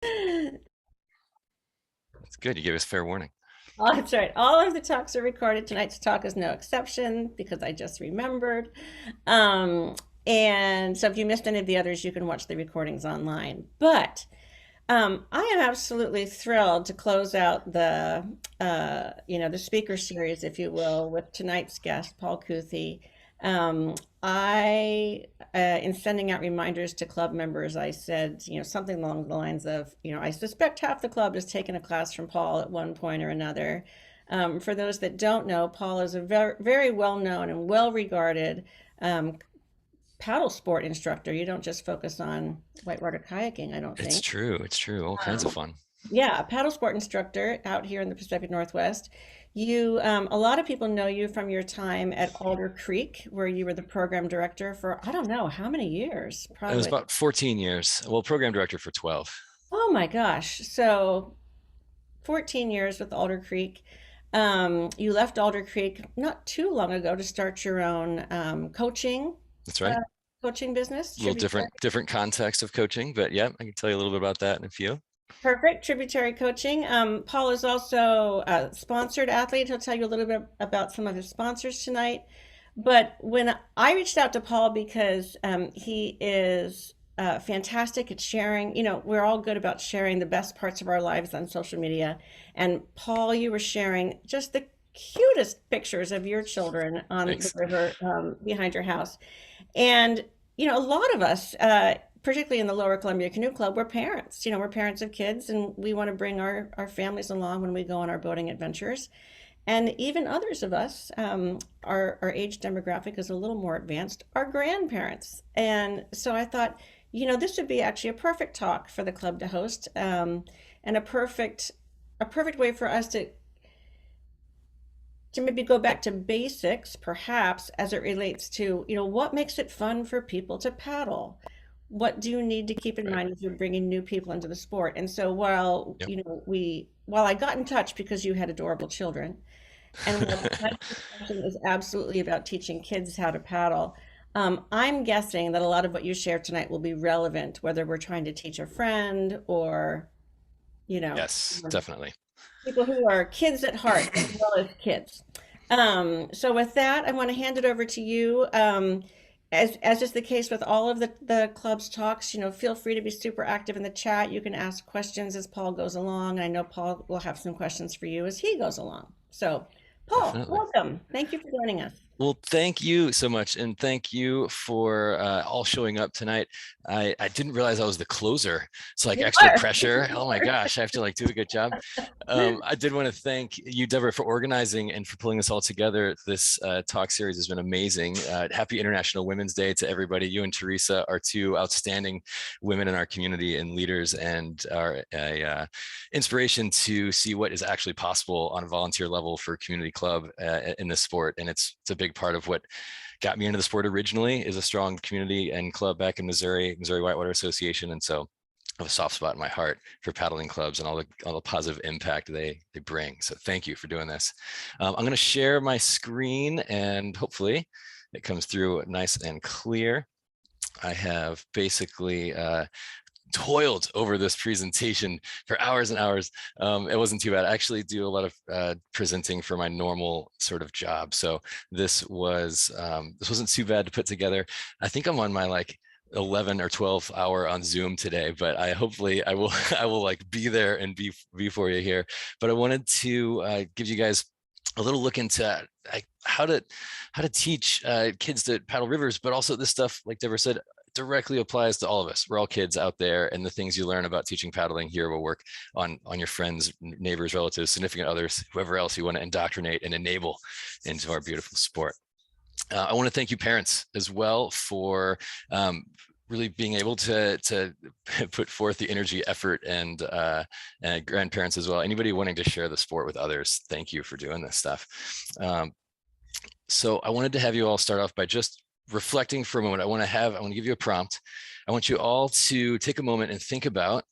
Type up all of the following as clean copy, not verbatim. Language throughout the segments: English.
It's good. You gave us fair warning. Oh, that's right. All of the talks are recorded. Tonight's talk is no exception because I just remembered. Um, and so if you missed any of the others, you can watch the recordings online. But I am absolutely thrilled to close out the speaker series, if you will, with tonight's guest, Paul Kuthe. In sending out reminders to club members, I said, something along the lines of, I suspect half the club has taken a class from Paul at one point or another. For those that don't know, Paul is a very, very well-known and well-regarded um, paddle sport instructor. You don't just focus on whitewater kayaking, I don't It's think. true. It's true. All kinds of Um, fun. yeah, a paddle sport instructor out here in the Pacific Northwest. A lot of people know you from your time at Alder Creek, where you were the program director for, I don't know, how many years? It was Probably. about 14 years. Well, program director for 12. Oh my gosh. So 14 years with Alder Creek. You left Alder Creek not too long ago to start your own That's uh, right. coaching business, A little tributary. different context of coaching, but yeah, I can tell you a little bit about that in a few. Perfect. Tributary coaching. Paul is also a sponsored athlete. He'll tell you a little bit about some of his sponsors tonight. But when I reached out to Paul because he is fantastic at sharing, we're all good about sharing the best parts of our lives on social media. And Paul, you were sharing just the cutest pictures of your children on the Thanks. river behind your house. And, a lot of us, particularly in the Lower Columbia Canoe Club, we're parents. We're parents of kids and we want to bring our families along when we go on our boating adventures. And even others of us, our age demographic is a little more advanced, are grandparents. And so I thought, this would be actually a perfect talk for the club to host, and a perfect way for us to maybe go back to basics, perhaps, as it relates to, what makes it fun for people to paddle? What do you need to keep in Right. mind as you're bringing new people into the sport? And so while I got in touch because you had adorable children, and while tonight's Yep. discussion is absolutely about teaching kids how to paddle, I'm guessing that a lot of what you share tonight will be relevant, whether we're trying to teach a friend or, you know, Yes, definitely. people who are kids at heart as well as kids. So with that, I want to hand it over to you. As is the case with all of the club's talks, feel free to be super active in the chat. You can ask questions as Paul goes along. I know Paul will have some questions for you as he goes along. So, Paul, Definitely. welcome. Thank you for joining us. Well, thank you so much. And thank you for all showing up tonight. I didn't realize I was the closer. It's like You extra are. pressure. Oh my gosh, I have to like do a good job. I did want to thank you, Deborah, for organizing and for pulling this all together. This talk series has been amazing. Happy International Women's Day to everybody. You and Teresa are two outstanding women in our community and leaders, and are a inspiration to see what is actually possible on a volunteer level for a community club in this sport. And it's a big part of what got me into the sport originally, is a strong community and club back in Missouri Whitewater Association. And so I have a soft spot in my heart for paddling clubs and all the positive impact they bring. So thank you for doing this. I'm going to share my screen and hopefully it comes through nice and clear. I have basically toiled over this presentation for hours and hours. It wasn't too bad. I actually do a lot of presenting for my normal sort of job. So this wasn't too bad to put together. I think I'm on my like 11 or 12 hour on Zoom today, but hopefully I will I will like be there and be for you here. But I wanted to give you guys a little look into how to teach kids to paddle rivers, but also this stuff, like Deborah said, directly applies to all of us. We're all kids out there, and the things you learn about teaching paddling here will work on your friends, neighbors, relatives, significant others, whoever else you want to indoctrinate and enable into our beautiful sport. I want to thank you, parents, as well, for really being able to put forth the energy, effort, and grandparents as well. Anybody wanting to share the sport with others, thank you for doing this stuff. So I wanted to have you all start off by just reflecting for a moment. I want to give you a prompt. I want you all to take a moment and think about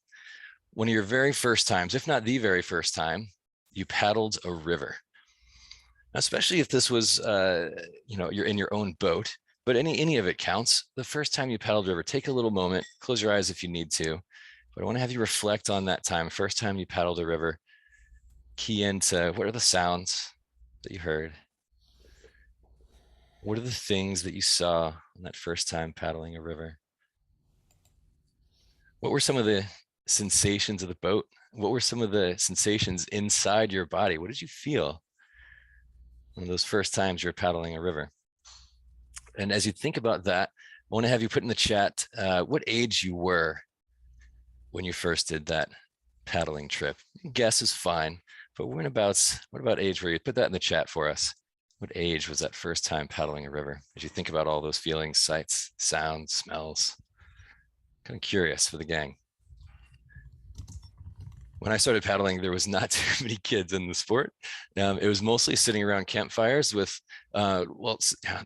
one of your very first times, if not the very first time, you paddled a river. Especially if this was, you're in your own boat, but any of it counts. The first time you paddled a river, take a little moment, close your eyes if you need to. But I want to have you reflect on that time, first time you paddled a river, key into what are the sounds that you heard? What are the things that you saw on that first time paddling a river? What were some of the sensations of the boat? What were some of the sensations inside your body? What did you feel on those first times you're paddling a river? And as you think about that, I want to have you put in the chat what age you were when you first did that paddling trip. Guess is fine, but what about age were you? Put that in the chat for us. What age was that first time paddling a river? As you think about all those feelings, sights, sounds, smells. Kind of curious for the gang. When I started paddling, there was not too many kids in the sport. It was mostly sitting around campfires with, well,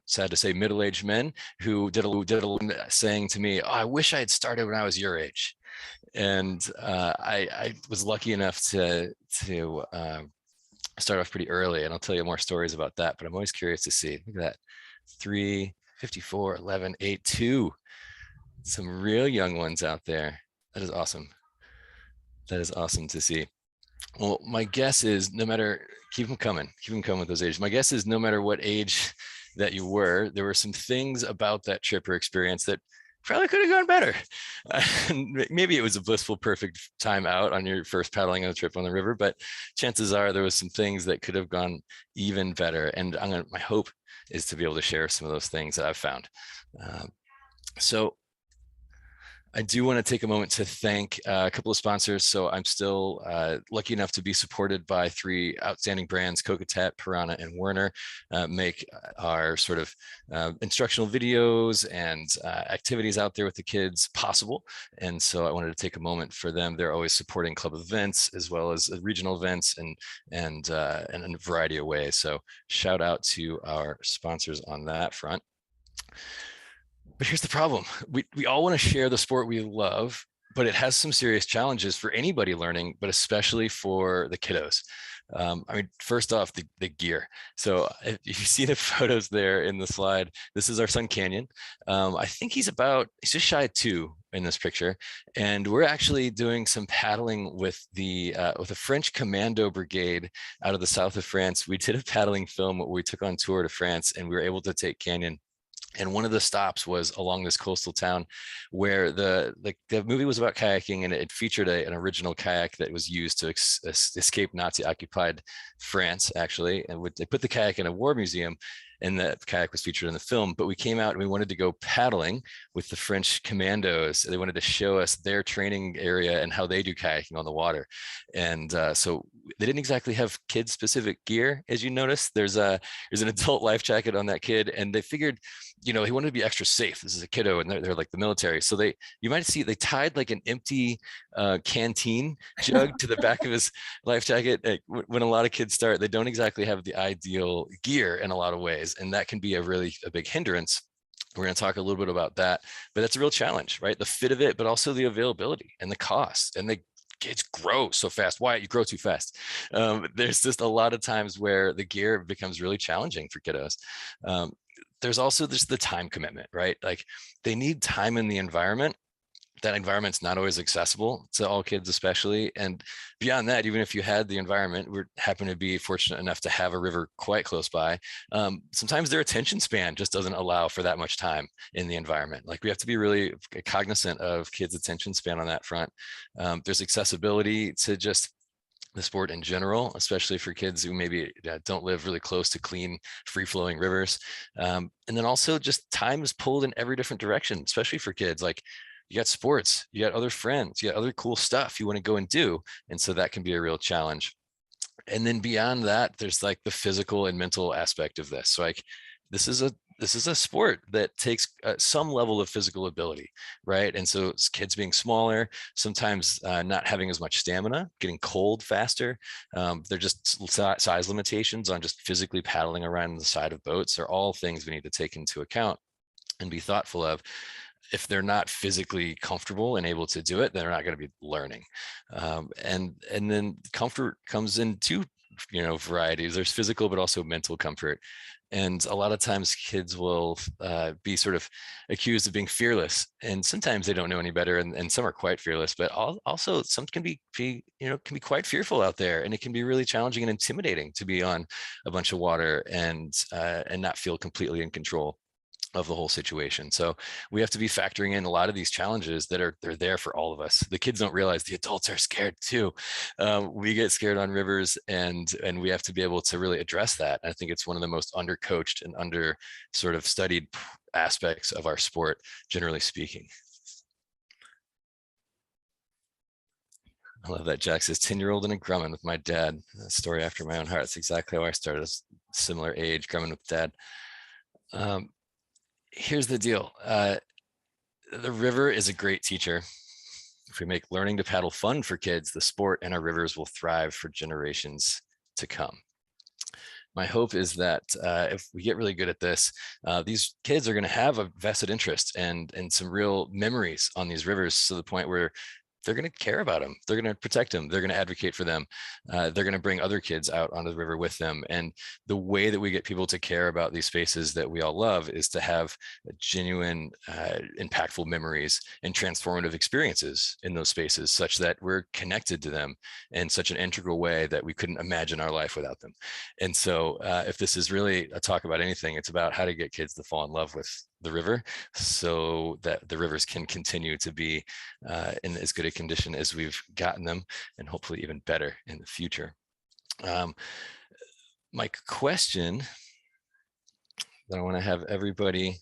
sad to say, middle-aged men who did a saying to me, "Oh, I wish I had started when I was your age." And I was lucky enough to start off pretty early, and I'll tell you more stories about that. But I'm always curious to see. Look at that, 3, 54, 11, 8, 2. Some real young ones out there. That is awesome. That is awesome to see. Well, my guess is keep them coming with those ages. My guess is no matter what age that you were, there were some things about that trip or experience that probably could have gone better. Maybe it was a blissful, perfect time out on your first paddling on a trip on the river, but chances are there was some things that could have gone even better. And my hope is to be able to share some of those things that I've found. So I do want to take a moment to thank a couple of sponsors. So I'm still lucky enough to be supported by 3 outstanding brands, Kuthe, Piranha, and Werner, make our sort of instructional videos and activities out there with the kids possible. And so I wanted to take a moment for them. They're always supporting club events as well as regional events and in a variety of ways. So shout out to our sponsors on that front. But here's the problem. We all want to share the sport we love, but it has some serious challenges for anybody learning, but especially for the kiddos. First off, the gear. So if you see the photos there in the slide, this is our son Canyon. I think he's just shy of 2 in this picture. And we're actually doing some paddling with a French commando brigade out of the south of France. We did a paddling film where we took on tour to France, and we were able to take Canyon. And one of the stops was along this coastal town where the movie was about kayaking, and it featured an original kayak that was used to escape Nazi occupied France, actually. And they put the kayak in a war museum, and that kayak was featured in the film. But we came out and we wanted to go paddling with the French commandos. They wanted to show us their training area and how they do kayaking on the water. And so they didn't exactly have kid specific gear. As you notice, there's an adult life jacket on that kid, and they figured, he wanted to be extra safe. This is a kiddo, and they're like the military. So you might see they tied like an empty canteen jug to the back of his life jacket. When a lot of kids start, they don't exactly have the ideal gear in a lot of ways, and that can be a big hindrance. We're going to talk a little bit about that, but that's a real challenge, right? The fit of it, but also the availability and the cost, and the kids grow so fast. Why? You grow too fast. There's just a lot of times where the gear becomes really challenging for kiddos. There's also the time commitment, right? Like they need time in the environment. That environment's not always accessible to all kids, especially. And beyond that, even if you had the environment, we happen to be fortunate enough to have a river quite close by. Sometimes their attention span just doesn't allow for that much time in the environment. Like we have to be really cognizant of kids' attention span on that front. There's accessibility to just the sport in general, especially for kids who maybe don't live really close to clean, free-flowing rivers. And then also just time is pulled in every different direction, especially for kids. Like you got sports, you got other friends, you got other cool stuff you want to go and do. And so that can be a real challenge. And then beyond that, there's like the physical and mental aspect of this. So like this is a sport that takes some level of physical ability, right? And so kids being smaller, sometimes not having as much stamina, getting cold faster. They're just size limitations on just physically paddling around the side of boats are all things we need to take into account and be thoughtful of. If they're not physically comfortable and able to do it, they're not going to be learning. And then comfort comes in two varieties. There's physical, but also mental comfort. And a lot of times kids will be sort of accused of being fearless. And sometimes they don't know any better. And some are quite fearless, but also some can be, can be quite fearful out there. And it can be really challenging and intimidating to be on a bunch of water and not feel completely in control of the whole situation. So we have to be factoring in a lot of these challenges that they're there for all of us. The kids don't realize the adults are scared too. We get scared on rivers, and we have to be able to really address that. I think it's one of the most undercoached and under sort of studied aspects of our sport, generally speaking. I love that. Jack says 10-year-old and a grumman with my dad. A story after my own heart. That's exactly how I started, a similar age, grumman with dad. Here's the deal. The river is a great teacher. If we make learning to paddle fun for kids, the sport and our rivers will thrive for generations to come. My hope is that if we get really good at this, these kids are going to have a vested interest and some real memories on these rivers, to the point where they're going to care about them. They're going to protect them. They're going to advocate for them. They're going to bring other kids out onto the river with them. And the way that we get people to care about these spaces that we all love is to have genuine, impactful memories and transformative experiences in those spaces, such that we're connected to them in such an integral way that we couldn't imagine our life without them. And so if this is really a talk about anything, it's about how to get kids to fall in love with the river, so that the rivers can continue to be in as good a condition as we've gotten them, and hopefully even better in the future. My question that I want to have everybody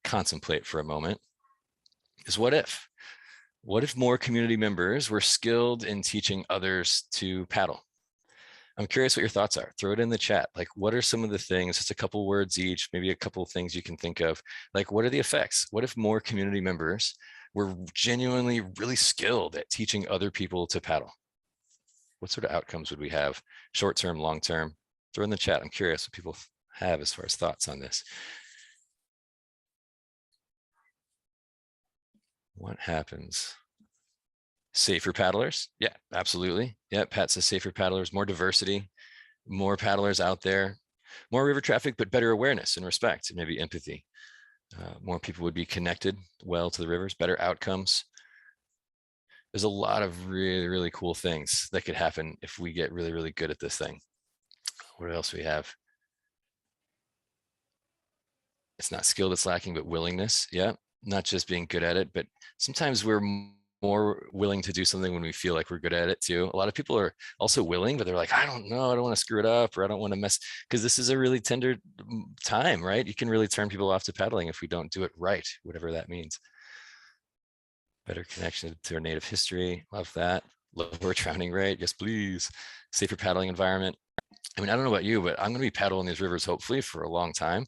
contemplate for a moment is, what if? What if more community members were skilled in teaching others to paddle? I'm curious what your thoughts are. Throw it in the chat. Like, what are some of the things, just a couple words each, maybe a couple of things you can think of. Like, what are the effects? What if more community members were genuinely really skilled at teaching other people to paddle? What sort of outcomes would we have? Short-term, long-term? Throw in the chat. I'm curious what people have as far as thoughts on this. What happens? Safer paddlers? Yeah, absolutely. Yeah, Pat says safer paddlers, more diversity, more paddlers out there, more river traffic, but better awareness and respect and maybe empathy. More people would be connected well to the rivers, better outcomes. There's a lot of really, really cool things that could happen if we get really, really good at this thing. What else do we have? It's not skill that's lacking, but willingness. Yeah, not just being good at it, but sometimes we're more willing to do something when we feel like we're good at it too. A lot of people are also willing, but they're like, I don't know, I don't want to screw it up, or I don't want to mess, because this is a really tender time, right? You can really turn people off to paddling if we don't do it right, whatever that means. Better connection to our native history. Love that. Lower drowning rate. Yes, please. Safer paddling environment. I mean, I don't know about you, but I'm going to be paddling these rivers hopefully for a long time.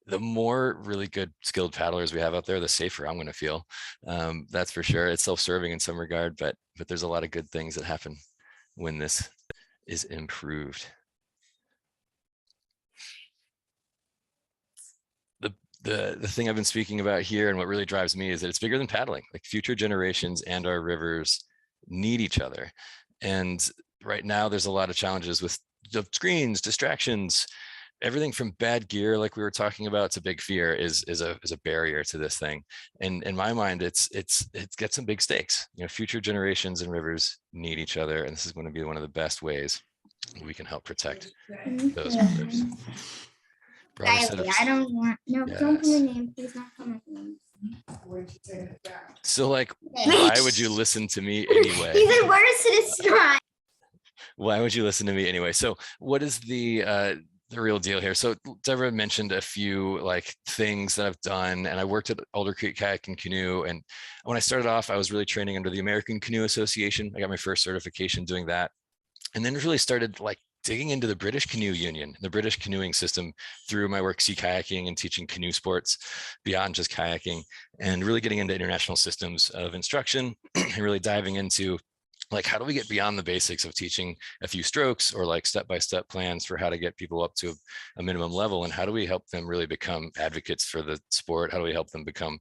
The more really good skilled paddlers we have out there, the safer I'm going to feel. That's for sure. It's self-serving in some regard, but there's a lot of good things that happen when this is improved. The thing I've been speaking about here, and what really drives me, is that it's bigger than paddling. Like, future generations and our rivers need each other. And right now there's a lot of challenges with the screens, distractions, everything from bad gear, like we were talking about, to big fear is a barrier to this thing. And in my mind, it's got some big stakes. You know, future generations and rivers need each other, and this is going to be one of the best ways we can help protect those rivers. I don't want, no, yes. Don't put your name, please, not comment. So, like, why would you listen to me anyway? He said words to destroy. Why would you listen to me anyway? So what is the real deal here? So Deborah mentioned a few like things that I've done, and I worked at Alder Creek Kayak and Canoe. And when I started off, I was really training under the American Canoe Association. I got my first certification doing that, and then really started like digging into the British Canoe Union, the British canoeing system, through my work sea kayaking and teaching canoe sports beyond just kayaking, and really getting into international systems of instruction and really diving into like, how do we get beyond the basics of teaching a few strokes or like step-by-step plans for how to get people up to a minimum level? And how do we help them really become advocates for the sport? How do we help them become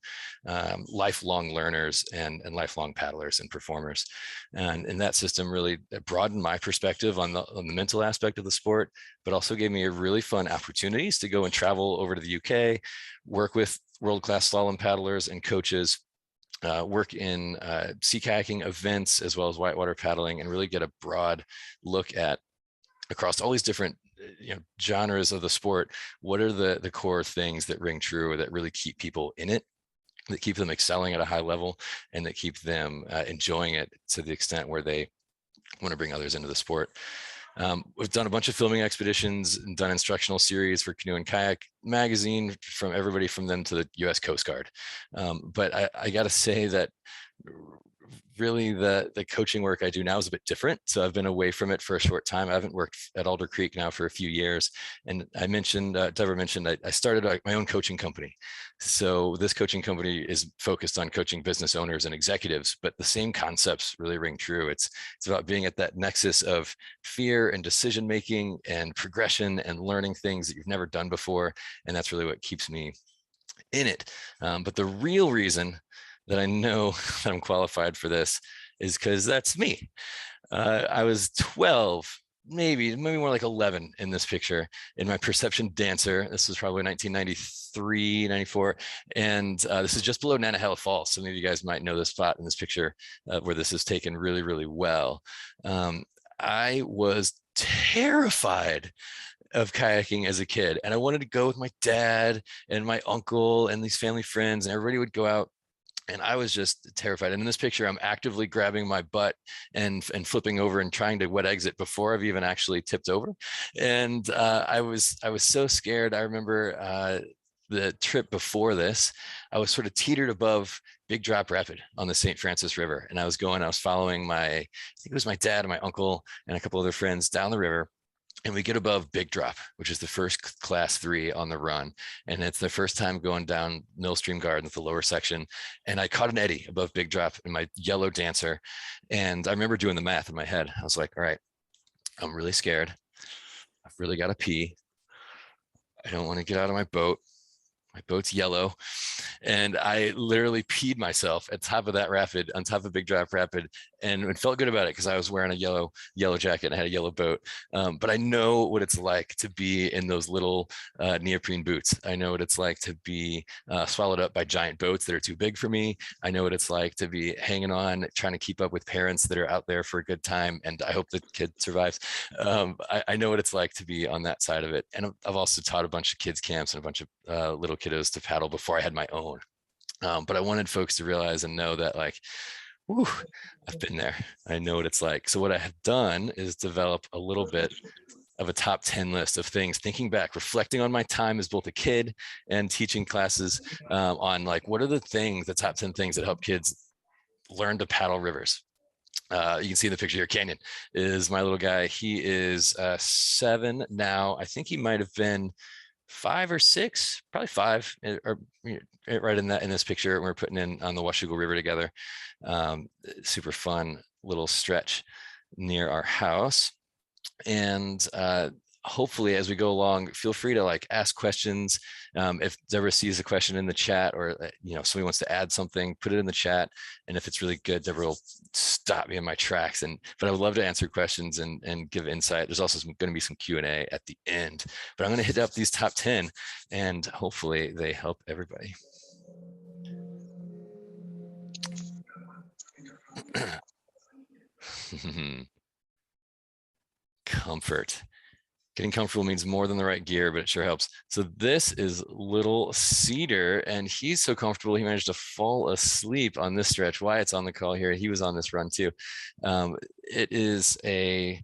lifelong learners and lifelong paddlers and performers? And that system really broadened my perspective on the mental aspect of the sport, but also gave me a really fun opportunities to go and travel over to the UK, work with world-class slalom paddlers and coaches, work in sea kayaking events as well as whitewater paddling, and really get a broad look at across all these different genres of the sport. What are the core things that ring true or that really keep people in it, that keep them excelling at a high level, and that keep them enjoying it to the extent where they want to bring others into the sport. We've done a bunch of filming expeditions and done instructional series for Canoe and Kayak magazine, from everybody from them to the US Coast Guard. But I got to say that really the coaching work I do now is a bit different. So I've been away from it for a short time. I haven't worked at Alder Creek now for a few years. And I mentioned, Deborah mentioned, I started my own coaching company. So this coaching company is focused on coaching business owners and executives, but the same concepts really ring true. It's about being at that nexus of fear and decision-making and progression and learning things that you've never done before. And that's really what keeps me in it. But the real reason that I know that I'm qualified for this is because that's me. I was 12, maybe more like 11 in this picture, in my Perception Dancer. This was probably 1993, 94. And this is just below Nantahala Falls. So maybe you guys might know this spot in this picture where this is taken really, really well. I was terrified of kayaking as a kid. And I wanted to go with my dad and my uncle and these family friends, and everybody would go out. And I was just terrified. And in this picture, I'm actively grabbing my butt and flipping over and trying to wet exit before I've even actually tipped over. And I was so scared. I remember the trip before this, I was sort of teetered above Big Drop Rapid on the St. Francis River. And I was following I think it was my dad and my uncle and a couple other friends down the river. And we get above Big Drop, which is the first class 3 on the run. And it's the first time going down Millstream Garden, the lower section. And I caught an eddy above Big Drop in my yellow Dancer. And I remember doing the math in my head. I was like, all right, I'm really scared. I've really got to pee. I don't want to get out of my boat. My boat's yellow. And I literally peed myself at top of that rapid, on top of Big Drop Rapid. And it felt good about it because I was wearing a yellow jacket and I had a yellow boat. But I know what it's like to be in those little neoprene boots. I know what it's like to be swallowed up by giant boats that are too big for me. I know what it's like to be hanging on, trying to keep up with parents that are out there for a good time. And I hope the kid survives. I know what it's like to be on that side of it. And I've also taught a bunch of kids camps and a bunch of little kiddos to paddle before I had my own. But I wanted folks to realize and know that, like, whew, I've been there. I know what it's like. So what I have done is develop a little bit of a top 10 list of things, thinking back, reflecting on my time as both a kid and teaching classes on, like, what are the top 10 things that help kids learn to paddle rivers. You can see in the picture here, Canyon is my little guy. He is 7 now. I think he might have been 5 or 6, probably 5, or right in this picture. We're putting in on the Washougal River together. Super fun little stretch near our house. And hopefully as we go along, feel free to, like, ask questions. If Deborah sees a question in the chat, or somebody wants to add something, put it in the chat. And if it's really good, Deborah will stop me in my tracks. But I would love to answer questions and give insight. There's also going to be some Q&A at the end. But I'm going to hit up these top 10, and hopefully they help everybody. Comfort. Getting comfortable means more than the right gear, but it sure helps. So this is little Cedar, and he's so comfortable he managed to fall asleep on this stretch. Wyatt's on the call here. He was on this run too. It is a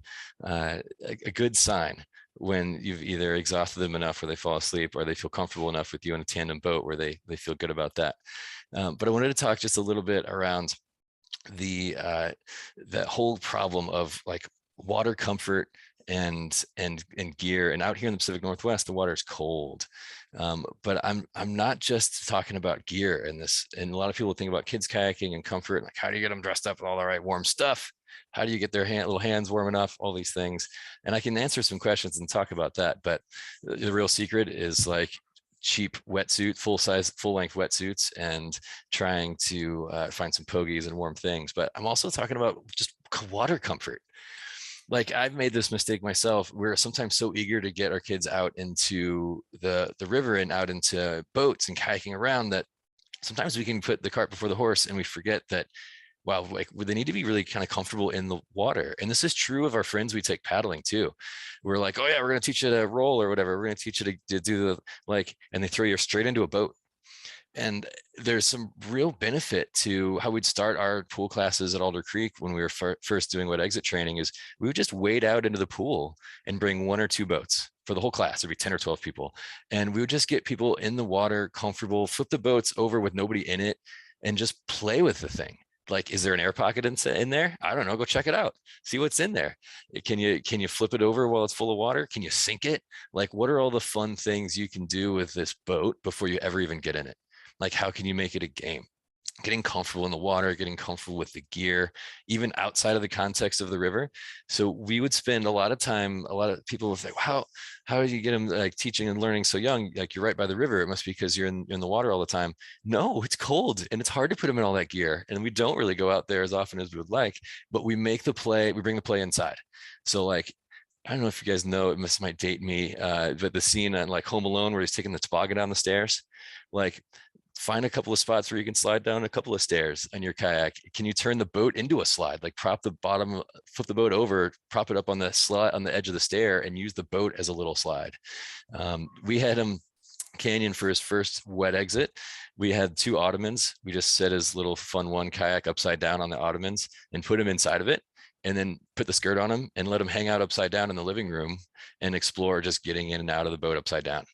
good sign when you've either exhausted them enough where they fall asleep, or they feel comfortable enough with you in a tandem boat where they feel good about that. But I wanted to talk just a little bit around that whole problem of, like, water comfort and gear. And out here in the Pacific Northwest, the water is cold. But I'm not just talking about gear in this. And a lot of people think about kids kayaking and comfort, like, how do you get them dressed up with all the right warm stuff? How do you get their little hands warm enough? All these things. And I can answer some questions and talk about that. But the real secret is like cheap wetsuit, full length wetsuits, and trying to find some pogies and warm things. But I'm also talking about just water comfort. Like I've made this mistake myself. We're sometimes so eager to get our kids out into the river and out into boats and kayaking around that sometimes we can put the cart before the horse and we forget that, wow, like they need to be really kind of comfortable in the water. And this is true of our friends we take paddling too. We're like, oh yeah, we're going to teach you to roll or whatever. We're going to teach you to do the like, and they throw you straight into a boat. And there's some real benefit to how we'd start our pool classes at Alder Creek when we were first doing wet exit training is we would just wade out into the pool and bring 1 or 2 boats for the whole class. It'd be 10 or 12 people. And we would just get people in the water, comfortable, flip the boats over with nobody in it and just play with the thing. Like, is there an air pocket in there? I don't know. Go check it out. See what's in there. Can you flip it over while it's full of water? Can you sink it? Like, what are all the fun things you can do with this boat before you ever even get in it? Like, how can you make it a game? Getting comfortable in the water, getting comfortable with the gear, even outside of the context of the river. So we would spend a lot of time, a lot of people would think, how do you get them like teaching and learning so young? Like, you're right by the river. It must be because you're in the water all the time. No, it's cold and it's hard to put them in all that gear. And we don't really go out there as often as we would like, but we bring the play inside. So like, I don't know if you guys know, it might date me, but the scene on like Home Alone where he's taking the toboggan down the stairs, like, find a couple of spots where you can slide down a couple of stairs on your kayak. Can you turn the boat into a slide? Like flip the boat over, prop it up on the slide on the edge of the stair and use the boat as a little slide. We had him Canyon for his first wet exit. We had 2 ottomans. We just set his little fun one kayak upside down on the ottomans and put him inside of it, and then put the skirt on him and let him hang out upside down in the living room and explore just getting in and out of the boat upside down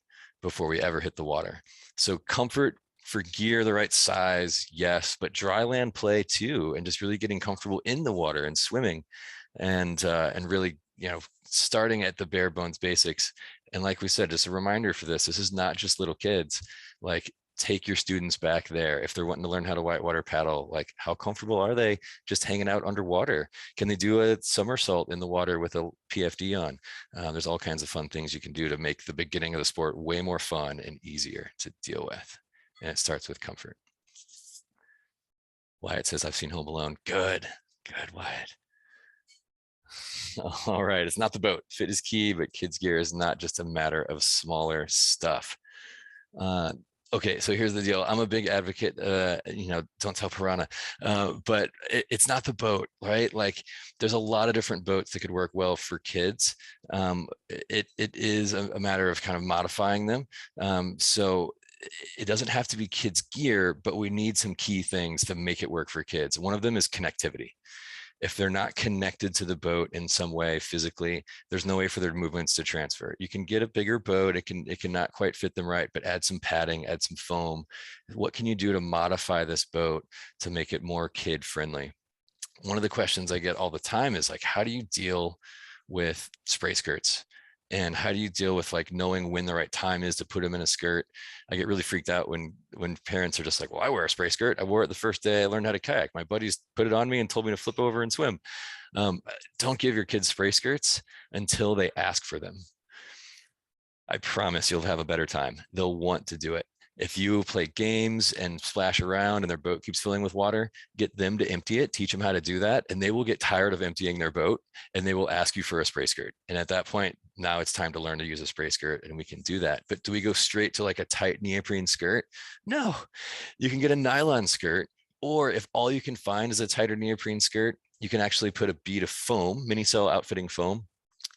before we ever hit the water. So comfort for gear, the right size, yes, but dry land play too, and just really getting comfortable in the water and swimming, and really, starting at the bare bones basics. And like we said, just a reminder for this is not just little kids. Like, take your students back there if they're wanting to learn how to whitewater paddle. Like, how comfortable are they just hanging out underwater? Can they do a somersault in the water with a PFD on? There's all kinds of fun things you can do to make the beginning of the sport way more fun and easier to deal with. And it starts with comfort. Wyatt says, I've seen Home Alone. Good, Wyatt. All right, it's not the boat. Fit is key, but kids gear is not just a matter of smaller stuff. Okay, so here's the deal. I'm a big advocate, don't tell Piranha, but it's not the boat, right? Like, there's a lot of different boats that could work well for kids. It is a matter of kind of modifying them. So it doesn't have to be kids gear, but we need some key things to make it work for kids. One of them is connectivity. If they're not connected to the boat in some way physically, there's no way for their movements to transfer. You can get a bigger boat, it can not quite fit them right, but add some padding, add some foam. What can you do to modify this boat to make it more kid friendly? One of the questions I get all the time is like, how do you deal with spray skirts? And how do you deal with like knowing when the right time is to put them in a skirt? I get really freaked out when parents are just like, well, I wear a spray skirt. I wore it the first day I learned how to kayak. My buddies put it on me and told me to flip over and swim. Don't give your kids spray skirts until they ask for them. I promise you'll have a better time. They'll want to do it. If you play games and splash around and their boat keeps filling with water, get them to empty it, teach them how to do that, and they will get tired of emptying their boat and they will ask you for a spray skirt. And at that point, now it's time to learn to use a spray skirt, and we can do that. But do we go straight to like a tight neoprene skirt? No, you can get a nylon skirt, or if all you can find is a tighter neoprene skirt, you can actually put a bead of foam, mini cell outfitting foam,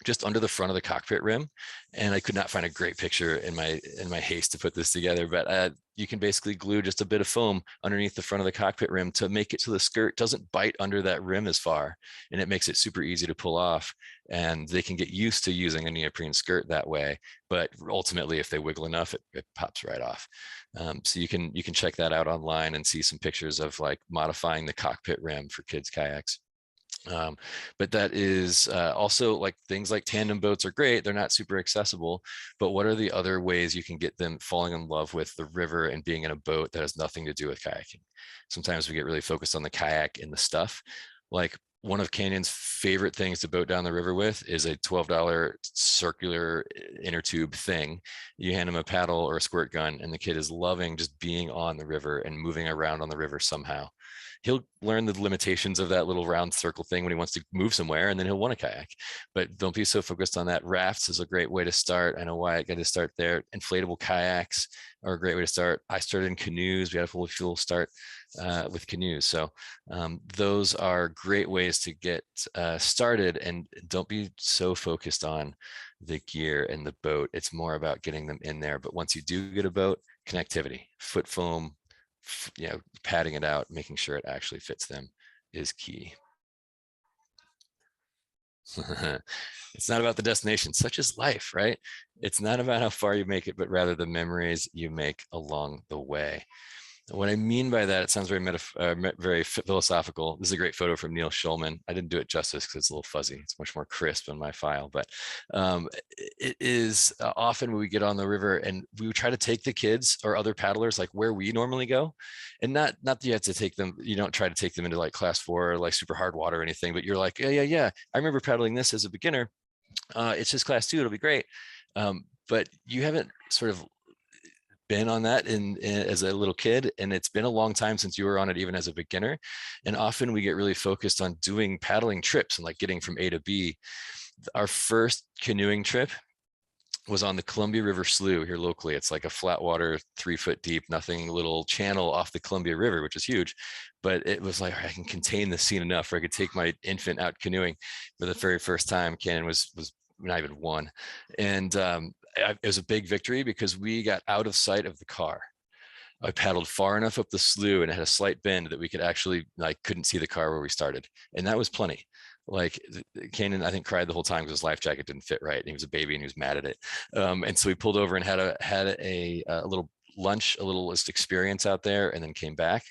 just under the front of the cockpit rim. And I could not find a great picture in my haste to put this together, but you can basically glue just a bit of foam underneath the front of the cockpit rim to make it so the skirt doesn't bite under that rim as far, and it makes it super easy to pull off. And they can get used to using a neoprene skirt that way, but ultimately if they wiggle enough, it pops right off. So you can check that out online and see some pictures of like modifying the cockpit rim for kids kayaks. But that is also like things like tandem boats are great. They're not super accessible, but what are the other ways you can get them falling in love with the river and being in a boat that has nothing to do with kayaking? Sometimes we get really focused on the kayak and the stuff. Like, one of Canyon's favorite things to boat down the river with is a $12 circular inner tube thing. You hand him a paddle or a squirt gun, and the kid is loving just being on the river and moving around on the river somehow. He'll learn the limitations of that little round circle thing when he wants to move somewhere, and then he'll want a kayak. But don't be so focused on that. Rafts is a great way to start. I know why I got to start there. Inflatable kayaks are a great way to start. I started in canoes. We had a full fuel start with canoes. So those are great ways to get started, and don't be so focused on the gear and the boat. It's more about getting them in there. But once you do get a boat, connectivity, foot foam, padding it out, making sure it actually fits them is key. It's not about the destination, such is life, right? It's not about how far you make it, but rather the memories you make along the way. What I mean by that, it sounds very philosophical. This is a great photo from Neil Schulman. I didn't do it justice because it's a little fuzzy. It's much more crisp on my file, but it is often when we get on the river and we would try to take the kids or other paddlers like where we normally go, and not that you have to take them. You don't try to take them into like class 4 or like super hard water or anything, but you're like, yeah. I remember paddling this as a beginner. It's just class 2. It'll be great. But you haven't sort of been on that as a little kid, and it's been a long time since you were on it even as a beginner. And often we get really focused on doing paddling trips and like getting from A to B. Our first canoeing trip was on the Columbia River Slough here locally. It's like a flat water, 3 foot deep, nothing little channel off the Columbia River, which is huge. But it was like, I can contain the scene enough where I could take my infant out canoeing for the very first time. Canyon was not even 1. And it was a big victory because we got out of sight of the car. I paddled far enough up the slough and it had a slight bend that we could actually, couldn't see the car where we started. And that was plenty. Like Canyon, I think, cried the whole time because his life jacket didn't fit right. And he was a baby and he was mad at it. And so we pulled over and had a little lunch, a little experience out there, and then came back.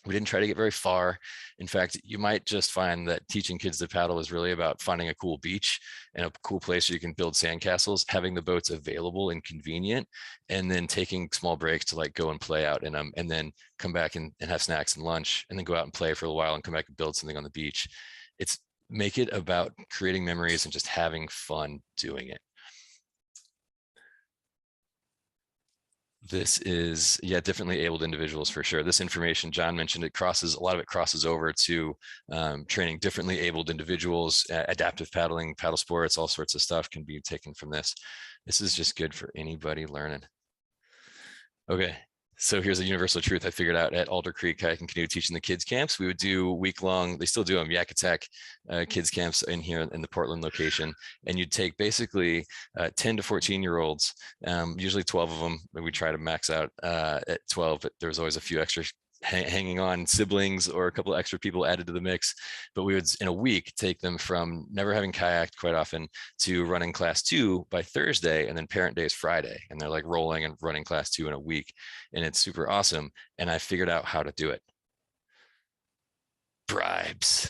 We didn't try to get very far. In fact, you might just find that teaching kids to paddle is really about finding a cool beach and a cool place where you can build sandcastles, having the boats available and convenient, and then taking small breaks to go and play out in them, and then come back and have snacks and lunch, and then go out and play for a while and come back and build something on the beach. Make it about creating memories and just having fun doing it. This is, differently abled individuals for sure. This information, John mentioned, a lot of it crosses over to training differently abled individuals, adaptive paddling, paddle sports, all sorts of stuff can be taken from this. This is just good for anybody learning. Okay, so here's a universal truth I figured out at Alder Creek Kayak and Canoe teaching the kids camps. We would do week-long, they still do them, Yak Attack kids camps in here in the Portland location. And you'd take basically 10 to 14-year-olds, usually 12 of them. We try to max out at 12, but there's always a few extra hanging on, siblings or a couple of extra people added to the mix. But we would, in a week, take them from never having kayaked quite often to running class 2 by Thursday, and then parent day is Friday. And they're like rolling and running class 2 in a week. And it's super awesome. And I figured out how to do it. Bribes.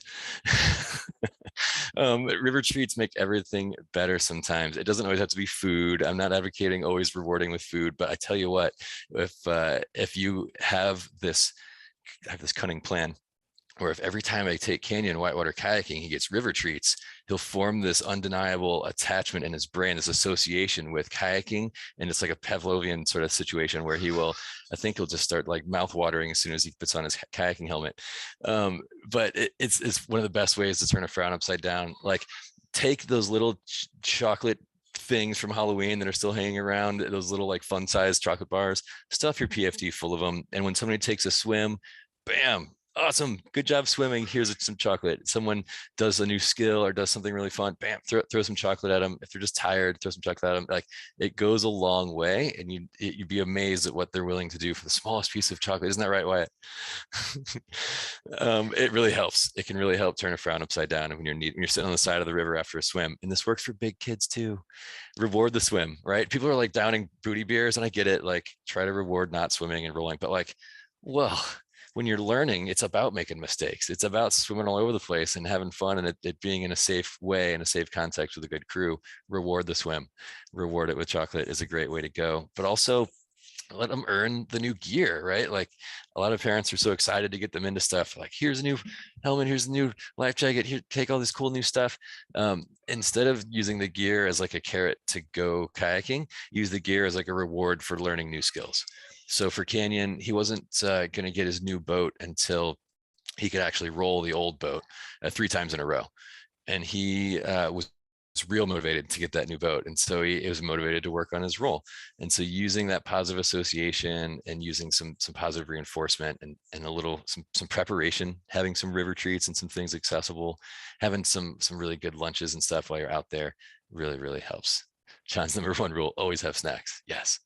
River treats make everything better sometimes. It doesn't always have to be food. I'm not advocating always rewarding with food, but I tell you what, if you have this cunning plan, or if every time I take Canyon whitewater kayaking, he gets river treats, he'll form this undeniable attachment in his brain, this association with kayaking. And it's like a Pavlovian sort of situation where I think he'll just start mouth watering as soon as he puts on his kayaking helmet. But it's one of the best ways to turn a frown upside down. Take those little chocolate things from Halloween that are still hanging around, those little fun sized chocolate bars, stuff your PFD full of them. And when somebody takes a swim, bam, awesome, good job swimming, here's some chocolate. Someone does a new skill or does something really fun, bam, throw some chocolate at them. If they're just tired, throw some chocolate at them. It goes a long way, and you'd be amazed at what they're willing to do for the smallest piece of chocolate. Isn't that right, Wyatt? It really helps. It can really help turn a frown upside down when you're sitting on the side of the river after a swim. And this works for big kids too. Reward the swim, right? People are downing booty beers, and I get it, try to reward not swimming and rolling, but well, when you're learning, it's about making mistakes. It's about swimming all over the place and having fun, and it being in a safe way, in a safe context with a good crew. Reward the swim. Reward it with chocolate is a great way to go. But also let them earn the new gear, right? Like a lot of parents are so excited to get them into stuff. Like, here's a new helmet, here's a new life jacket, here, take all this cool new stuff. Instead of using the gear as like a carrot to go kayaking, use the gear as like a reward for learning new skills. So for Canyon, he wasn't going to get his new boat until he could actually roll the old boat 3 times in a row. And he was real motivated to get that new boat. And so he was motivated to work on his role. And so using that positive association and using some positive reinforcement and a little, some preparation, having some river treats and some things accessible, having some really good lunches and stuff while you're out there really, really helps. John's number 1 rule, always have snacks. Yes.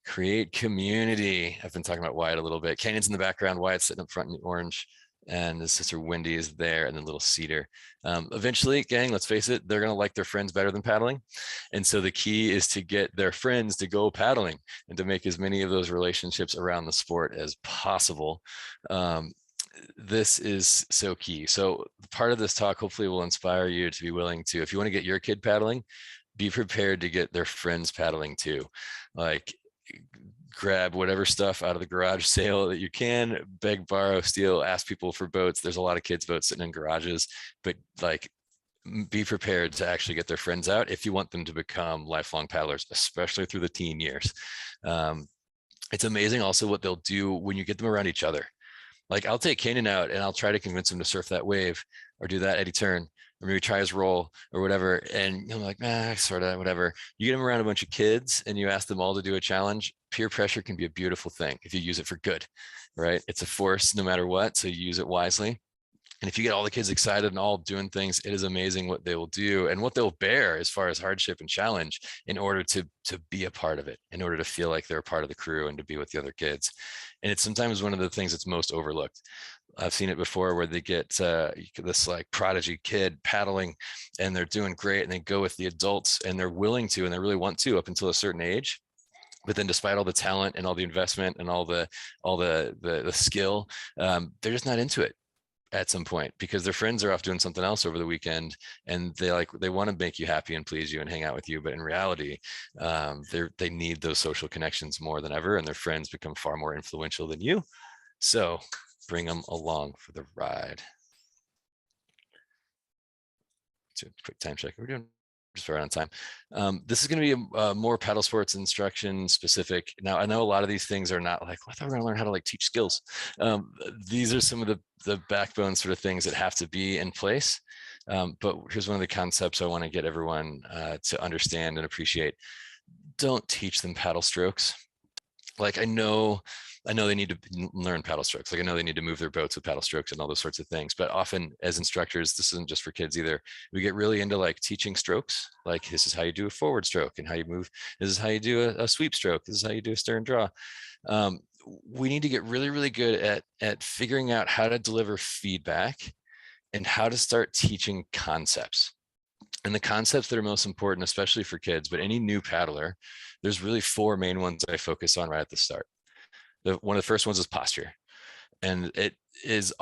Create community. I've been talking about Wyatt a little bit. Canyon's in the background, Wyatt's sitting up front in the orange, and his sister Wendy is there, and then little Cedar. Eventually, gang, let's face it, they're gonna like their friends better than paddling. And so the key is to get their friends to go paddling and to make as many of those relationships around the sport as possible. This is so key. So part of this talk hopefully will inspire you to be willing to, if you want to get your kid paddling, be prepared to get their friends paddling too. Like, grab whatever stuff out of the garage sale that you can, beg, borrow, steal, ask people for boats. There's a lot of kids' boats sitting in garages, but like, be prepared to actually get their friends out if you want them to become lifelong paddlers, especially through the teen years. It's amazing also what they'll do when you get them around each other. Like, I'll take Canyon out and I'll try to convince him to surf that wave or do that eddy turn, or maybe try his roll or whatever. And I'm like, sort of, whatever. You get them around a bunch of kids and you ask them all to do a challenge. Peer pressure can be a beautiful thing if you use it for good, right? It's a force no matter what, so you use it wisely. And if you get all the kids excited and all doing things, it is amazing what they will do and what they'll bear as far as hardship and challenge in order to be a part of it, in order to feel like they're a part of the crew and to be with the other kids. And it's sometimes one of the things that's most overlooked. I've seen it before where they get this like prodigy kid paddling and they're doing great and they go with the adults and they're willing to and they really want to up until a certain age. But then despite all the talent and all the investment and all the skill, they're just not into it at some point because their friends are off doing something else over the weekend and they want to make you happy and please you and hang out with you. But in reality, they need those social connections more than ever, and their friends become far more influential than you. So bring them along for the ride. So quick time check. We're doing just right on time. This is going to be a more paddle sports instruction specific. Now, I know a lot of these things are not like, I thought we were going to learn how to like teach skills. These are some of the backbone sort of things that have to be in place. But here's one of the concepts I want to get everyone to understand and appreciate. Don't teach them paddle strokes. Like, I know they need to learn paddle strokes. Like, I know they need to move their boats with paddle strokes and all those sorts of things. But often as instructors, this isn't just for kids either. We get really into like teaching strokes. Like, this is how you do a forward stroke and how you move. This is how you do a sweep stroke. This is how you do a stern draw. We need to get really, really good at figuring out how to deliver feedback and how to start teaching concepts. And the concepts that are most important, especially for kids, but any new paddler, there's really 4 main ones I focus on right at the start. One of the first ones is posture. And it is,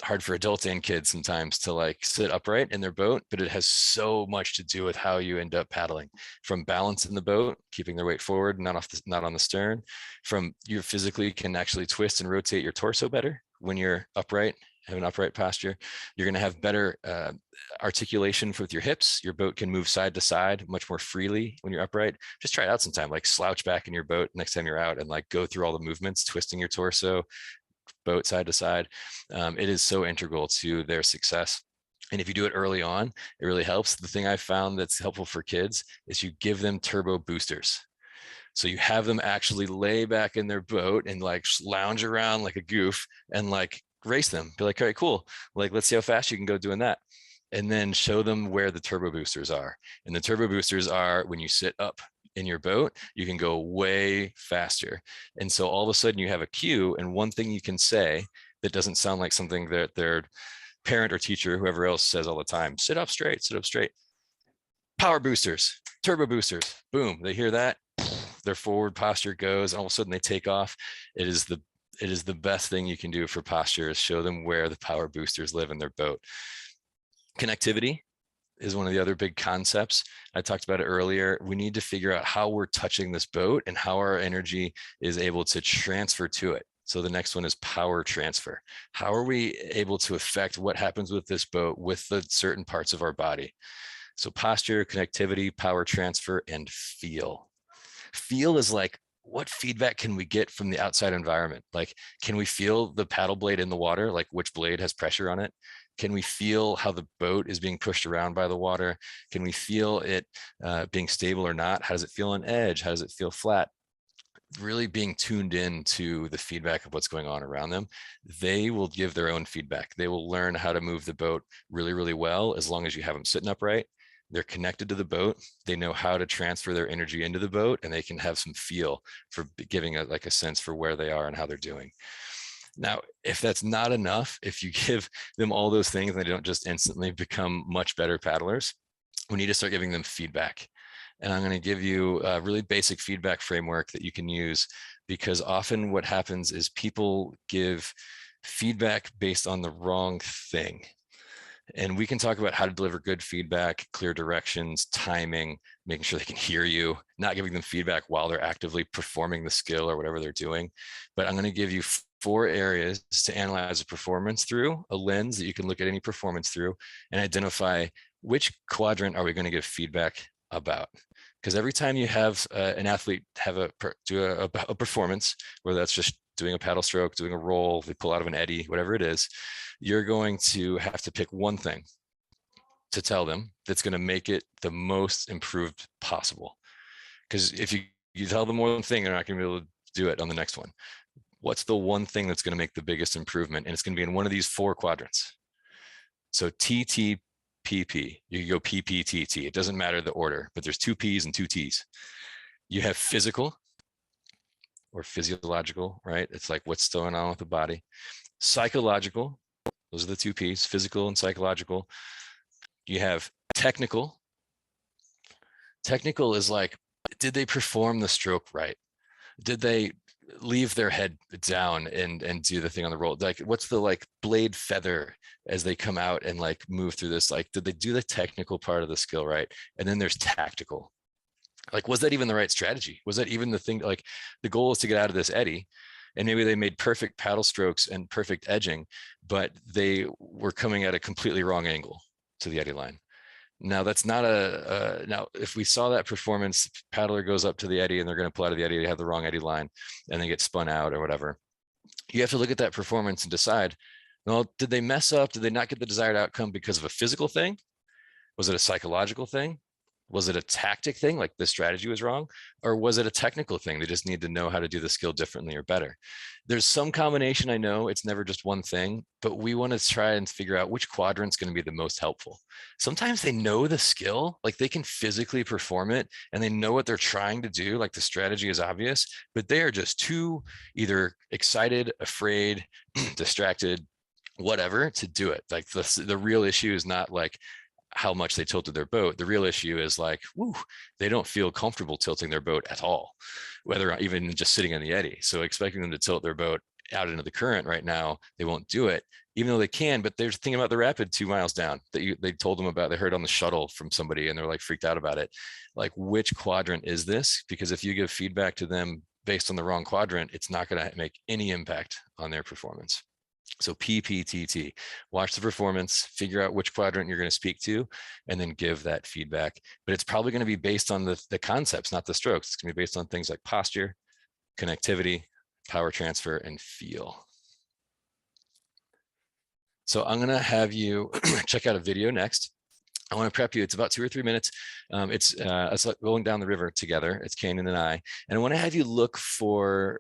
hard for adults and kids sometimes to like sit upright in their boat, but it has so much to do with how you end up paddling, from balance in the boat, keeping their weight forward, not on the stern, from you physically can actually twist and rotate your torso better when you're upright, have an upright posture. You're going to have better articulation with your hips. Your boat can move side to side much more freely when you're upright. Just try it out sometime, like slouch back in your boat next time you're out and like go through all the movements, twisting your torso, boat side to side. It is so integral to their success. And if you do it early on, it really helps. The thing I found that's helpful for kids is you give them turbo boosters. So you have them actually lay back in their boat and like lounge around like a goof and like race them. Be like, all right, cool. Like, let's see how fast you can go doing that. And then show them where the turbo boosters are. And the turbo boosters are when you sit up in your boat, you can go way faster. And so all of a sudden you have a cue, and one thing you can say that doesn't sound like something that their parent or teacher, whoever else says all the time, sit up straight, power boosters, turbo boosters, boom, they hear that, their forward posture goes, and all of a sudden they take off. It is the best thing you can do for posture, is show them where the power boosters live in their boat. Connectivity is one of the other big concepts. I talked about it earlier. We need to figure out how we're touching this boat and how our energy is able to transfer to it. So the next one is power transfer. How are we able to affect what happens with this boat with the certain parts of our body? So posture, connectivity, power transfer, and feel. Feel is like, what feedback can we get from the outside environment? Like, can we feel the paddle blade in the water? Like which blade has pressure on it? Can we feel how the boat is being pushed around by the water? Can we feel it being stable or not? How does it feel on edge? How does it feel flat? Really being tuned in to the feedback of what's going on around them. They will give their own feedback. They will learn how to move the boat really, really well, as long as you have them sitting upright. They're connected to the boat. They know how to transfer their energy into the boat, and they can have some feel for giving a sense for where they are and how they're doing. Now, if that's not enough, if you give them all those things and they don't just instantly become much better paddlers, we need to start giving them feedback. And I'm going to give you a really basic feedback framework that you can use, because often what happens is people give feedback based on the wrong thing. And we can talk about how to deliver good feedback, clear directions, timing, making sure they can hear you, not giving them feedback while they're actively performing the skill or whatever they're doing. But I'm going to give you 4 areas to analyze a performance through, a lens that you can look at any performance through, and identify which quadrant are we going to give feedback about. Because every time you have an athlete do a performance, whether that's just doing a paddle stroke, doing a roll, they pull out of an eddy, whatever it is, you're going to have to pick one thing to tell them that's going to make it the most improved possible. Because if you tell them one thing, they're not going to be able to do it on the next one. What's the one thing that's going to make the biggest improvement? And it's going to be in one of these 4 quadrants. So TT, PP, you can go PPTT. It doesn't matter the order, but there's 2 P's and 2 T's. You have physical or physiological, right? It's like what's going on with the body. Psychological, those are the 2 P's, physical and psychological. You have technical. Technical is like, did they perform the stroke right? Did they leave their head down and do the thing on the roll? Like, what's the blade feather as they come out and move through this? Like, did they do the technical part of the skill right? And then there's tactical. Like, was that even the right strategy? Was that even the thing? Like, the goal is to get out of this eddy, and maybe they made perfect paddle strokes and perfect edging, but they were coming at a completely wrong angle to the eddy line. Now, that's not now, if we saw that performance, paddler goes up to the eddy and they're going to pull out of the eddy, they have the wrong eddy line and they get spun out or whatever. You have to look at that performance and decide, well, did they mess up? Did they not get the desired outcome because of a physical thing? Was it a psychological thing? Was it a tactic thing, like the strategy was wrong? Or was it a technical thing? They just need to know how to do the skill differently or better. There's some combination. I know it's never just one thing, but we want to try and figure out which quadrant's going to be the most helpful. Sometimes they know the skill, like they can physically perform it and they know what they're trying to do, like the strategy is obvious, but they are just too either excited, afraid, distracted, whatever to do it. Like the real issue is not like how much they tilted their boat. The real issue is like, woo, they don't feel comfortable tilting their boat at all, whether even just sitting in the eddy. So expecting them to tilt their boat out into the current right now, they won't do it, even though they can. But they're thinking about the rapid 2 miles down that they told them about. They heard on the shuttle from somebody and they're like freaked out about it. Like, which quadrant is this? Because if you give feedback to them based on the wrong quadrant, it's not going to make any impact on their performance. So PPTT, watch the performance, figure out which quadrant you're going to speak to, and then give that feedback. But it's probably going to be based on the concepts, not the strokes. It's going to be based on things like posture, connectivity, power transfer, and feel. So I'm going to have you check out a video next. I want to prep you. It's about 2 or 3 minutes. It's like going down the river together. It's Canyon and I. And I want to have you look for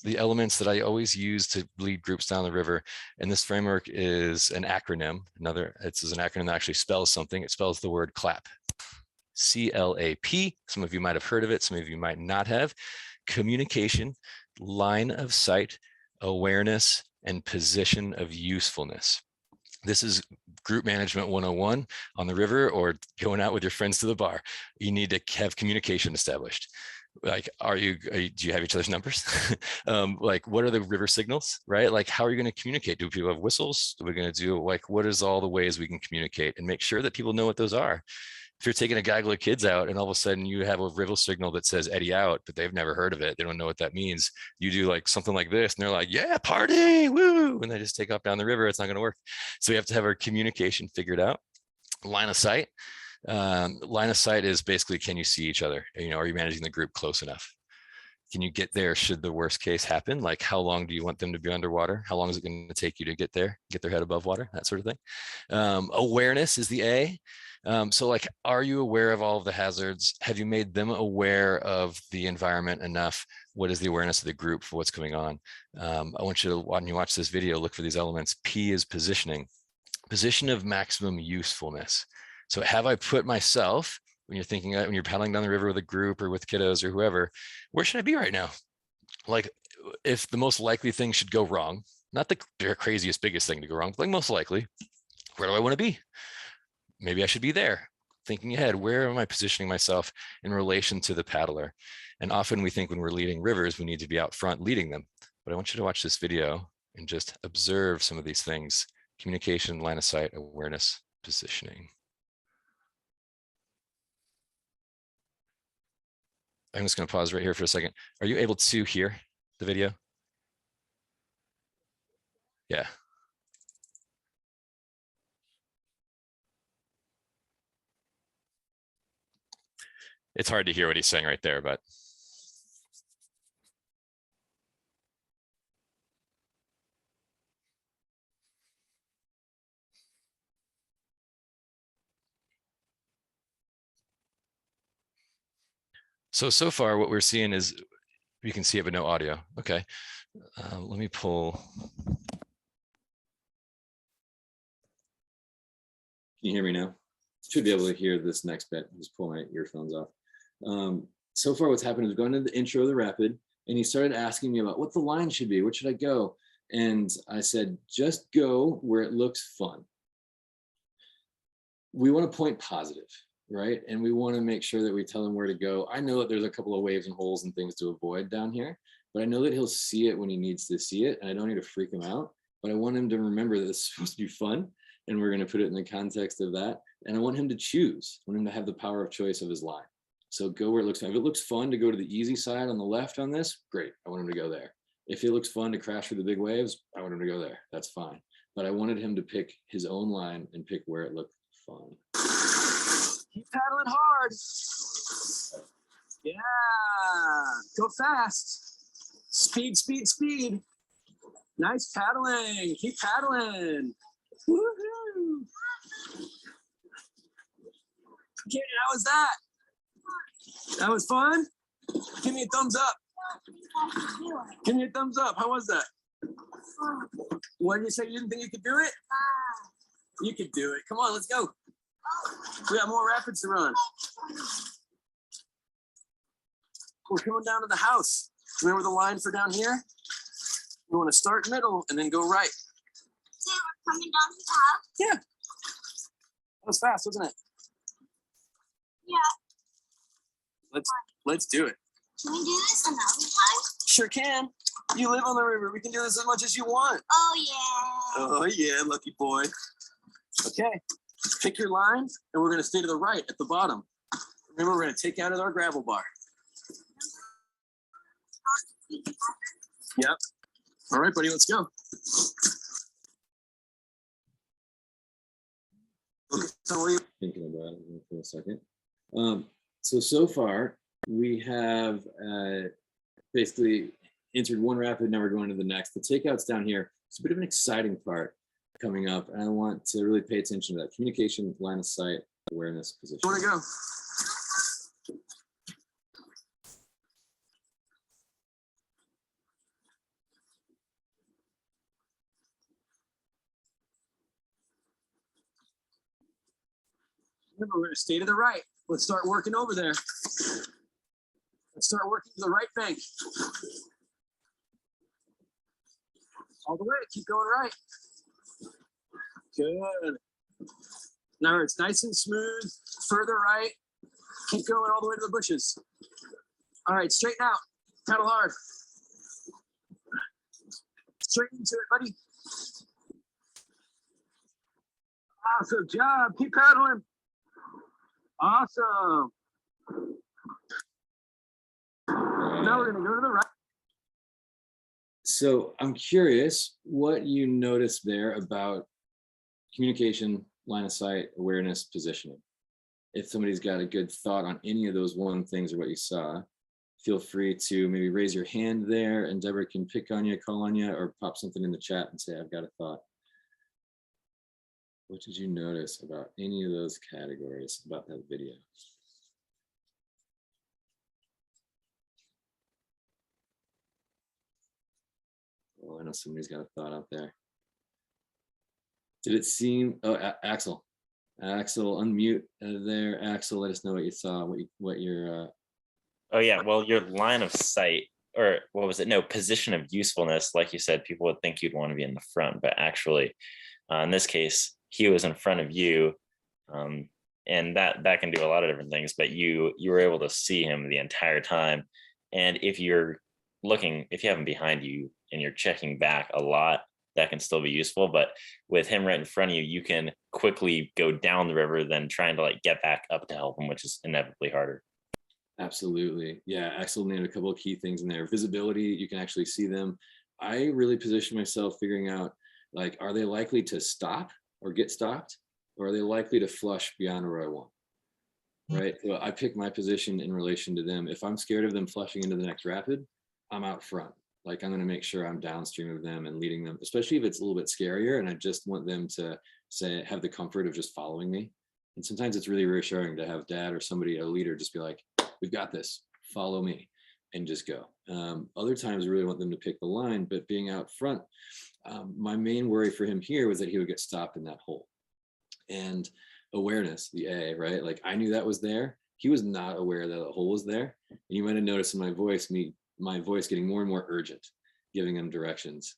the elements that I always use to lead groups down the river. And this framework is an acronym. It's an acronym that actually spells something. It spells the word CLAP. CLAP. Some of you might have heard of it. Some of you might not have. Communication, line of sight, awareness, and position of usefulness. This is group management 101 on the river or going out with your friends to the bar. You need to have communication established. Like, do you have each other's numbers? Like, what are the river signals, right? Like, how are you going to communicate? Do people have whistles? Are we going to do, like, what is all the ways we can communicate, and make sure that people know what those are? If you're taking a gaggle of kids out and all of a sudden you have a river signal that says Eddie out, but they've never heard of it, they don't know what that means. You do like something like this and they're like, yeah, party, woo, and they just take off down the river. It's not going to work. So we have to have our communication figured out. Line of sight. Line of sight is basically, can you see each other? You know, are you managing the group close enough? Can you get there should the worst case happen? Like, how long do you want them to be underwater? How long is it going to take you to get there, get their head above water, that sort of thing? Awareness is the A. So like, are you aware of all of the hazards? Have you made them aware of the environment enough? What is the awareness of the group for what's going on? I want you to, when you watch this video, look for these elements. P is positioning, position of maximum usefulness. So have I put myself, when you're thinking, when you're paddling down the river with a group or with kiddos or whoever, where should I be right now? Like, if the most likely thing should go wrong, not the craziest, biggest thing to go wrong, like most likely, where do I want to be? Maybe I should be there. Thinking ahead, where am I positioning myself in relation to the paddler? And often we think when we're leading rivers, we need to be out front leading them. But I want you to watch this video and just observe some of these things: communication, line of sight, awareness, positioning. I'm just going to pause right here for a second. Are you able to hear the video? Yeah. It's hard to hear what he's saying right there, but. So far what we're seeing is, you can see it, but no audio. Okay. Let me pull. Can you hear me now? Should be able to hear this next bit. Just pull my earphones off. So far what's happened is going to the intro of the rapid, and he started asking me about what the line should be. Where should I go? And I said, just go where it looks fun. We want to point positive, right? And we want to make sure that we tell him where to go. I know that there's a couple of waves and holes and things to avoid down here, but I know that he'll see it when he needs to see it, and I don't need to freak him out, but I want him to remember that it's supposed to be fun, and we're going to put it in the context of that. And I want him to choose. I want him to have the power of choice of his line. So go where it looks fun. If it looks fun to go to the easy side on the left on this, great. I want him to go there. If it looks fun to crash through the big waves, I want him to go there. That's fine. But I wanted him to pick his own line and pick where it looked fun. Keep paddling hard. Yeah. Go fast. Speed, speed, speed. Nice paddling. Keep paddling. Woohoo. Canyon, how was that? That was fun? Give me a thumbs up. Give me a thumbs up. How was that? What did you say? You didn't think you could do it? You could do it. Come on, let's go. We got more rapids to run. We're coming down to the house. Remember the line for down here? We want to start middle and then go right. So we're coming down to the house? Yeah. That was fast, wasn't it? Yeah. Let's do it. Can we do this another time? Sure can. You live on the river. We can do this as much as you want. Oh, yeah. Oh, yeah, lucky boy. Okay. Pick your line, and we're going to stay to the right at the bottom. Remember, we're going to take out our gravel bar. Yep. All right, buddy, let's go. Thinking about it for a second. So far, we have basically entered one rapid, now we're going to the next. The takeout's down here. It's a bit of an exciting part coming up, and I want to really pay attention to that. Communication, line of sight, awareness, position. Where to go? Remember, we're going to stay to the right. Let's start working over there. Let's start working to the right bank. All the way, keep going right. Good. Now it's nice and smooth, further right. Keep going all the way to the bushes. All right, straighten out. Paddle hard. Straight into it, buddy. Awesome job. Keep paddling. Awesome. Now we're going to go to the right. So I'm curious what you noticed there about communication, line of sight, awareness, positioning. If somebody's got a good thought on any of those one things or what you saw, feel free to maybe raise your hand there and Deborah can pick on you, call on you, or pop something in the chat and say, I've got a thought. What did you notice about any of those categories about that video? Oh, I know somebody's got a thought out there. Did it seem, oh, Axel, unmute there. Axel, let us know what you saw, what your, Oh yeah, well, your line of sight, or what was it? No, position of usefulness. Like you said, people would think you'd want to be in the front, but actually, in this case, he was in front of you, and that can do a lot of different things. But you were able to see him the entire time, and if you're looking, if you have him behind you and you're checking back a lot, that can still be useful. But with him right in front of you, you can quickly go down the river than trying to like get back up to help him, which is inevitably harder. Absolutely. Yeah, Axel named a couple of key things in there. Visibility, you can actually see them. I really position myself figuring out, like, are they likely to stop or get stopped? Or are they likely to flush beyond where I want? Right. So I pick my position in relation to them. If I'm scared of them flushing into the next rapid, I'm out front. Like, I'm going to make sure I'm downstream of them and leading them, especially if it's a little bit scarier. And I just want them to say, have the comfort of just following me. And sometimes it's really reassuring to have dad or somebody, a leader, just be like, we've got this, follow me, and just go. Other times I really want them to pick the line, but being out front, my main worry for him here was that he would get stopped in that hole. And awareness, the A, right? Like, I knew that was there. He was not aware that the hole was there. And you might have noticed in my voice getting more and more urgent, giving him directions.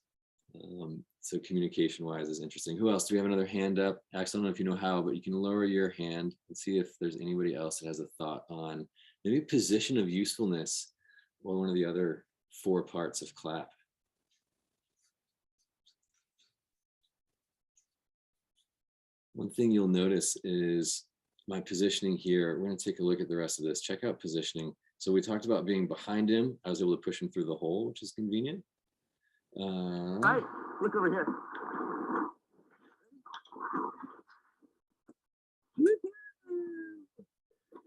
So communication wise is interesting. Who else? Do we have another hand up? Axel, I don't know if you know how, but you can lower your hand and see if there's anybody else that has a thought on maybe position of usefulness or one of the other 4 parts of CLAP. One thing you'll notice is my positioning here. We're going to take a look at the rest of this. Check out positioning. So we talked about being behind him. I was able to push him through the hole, which is convenient. Right, look over here.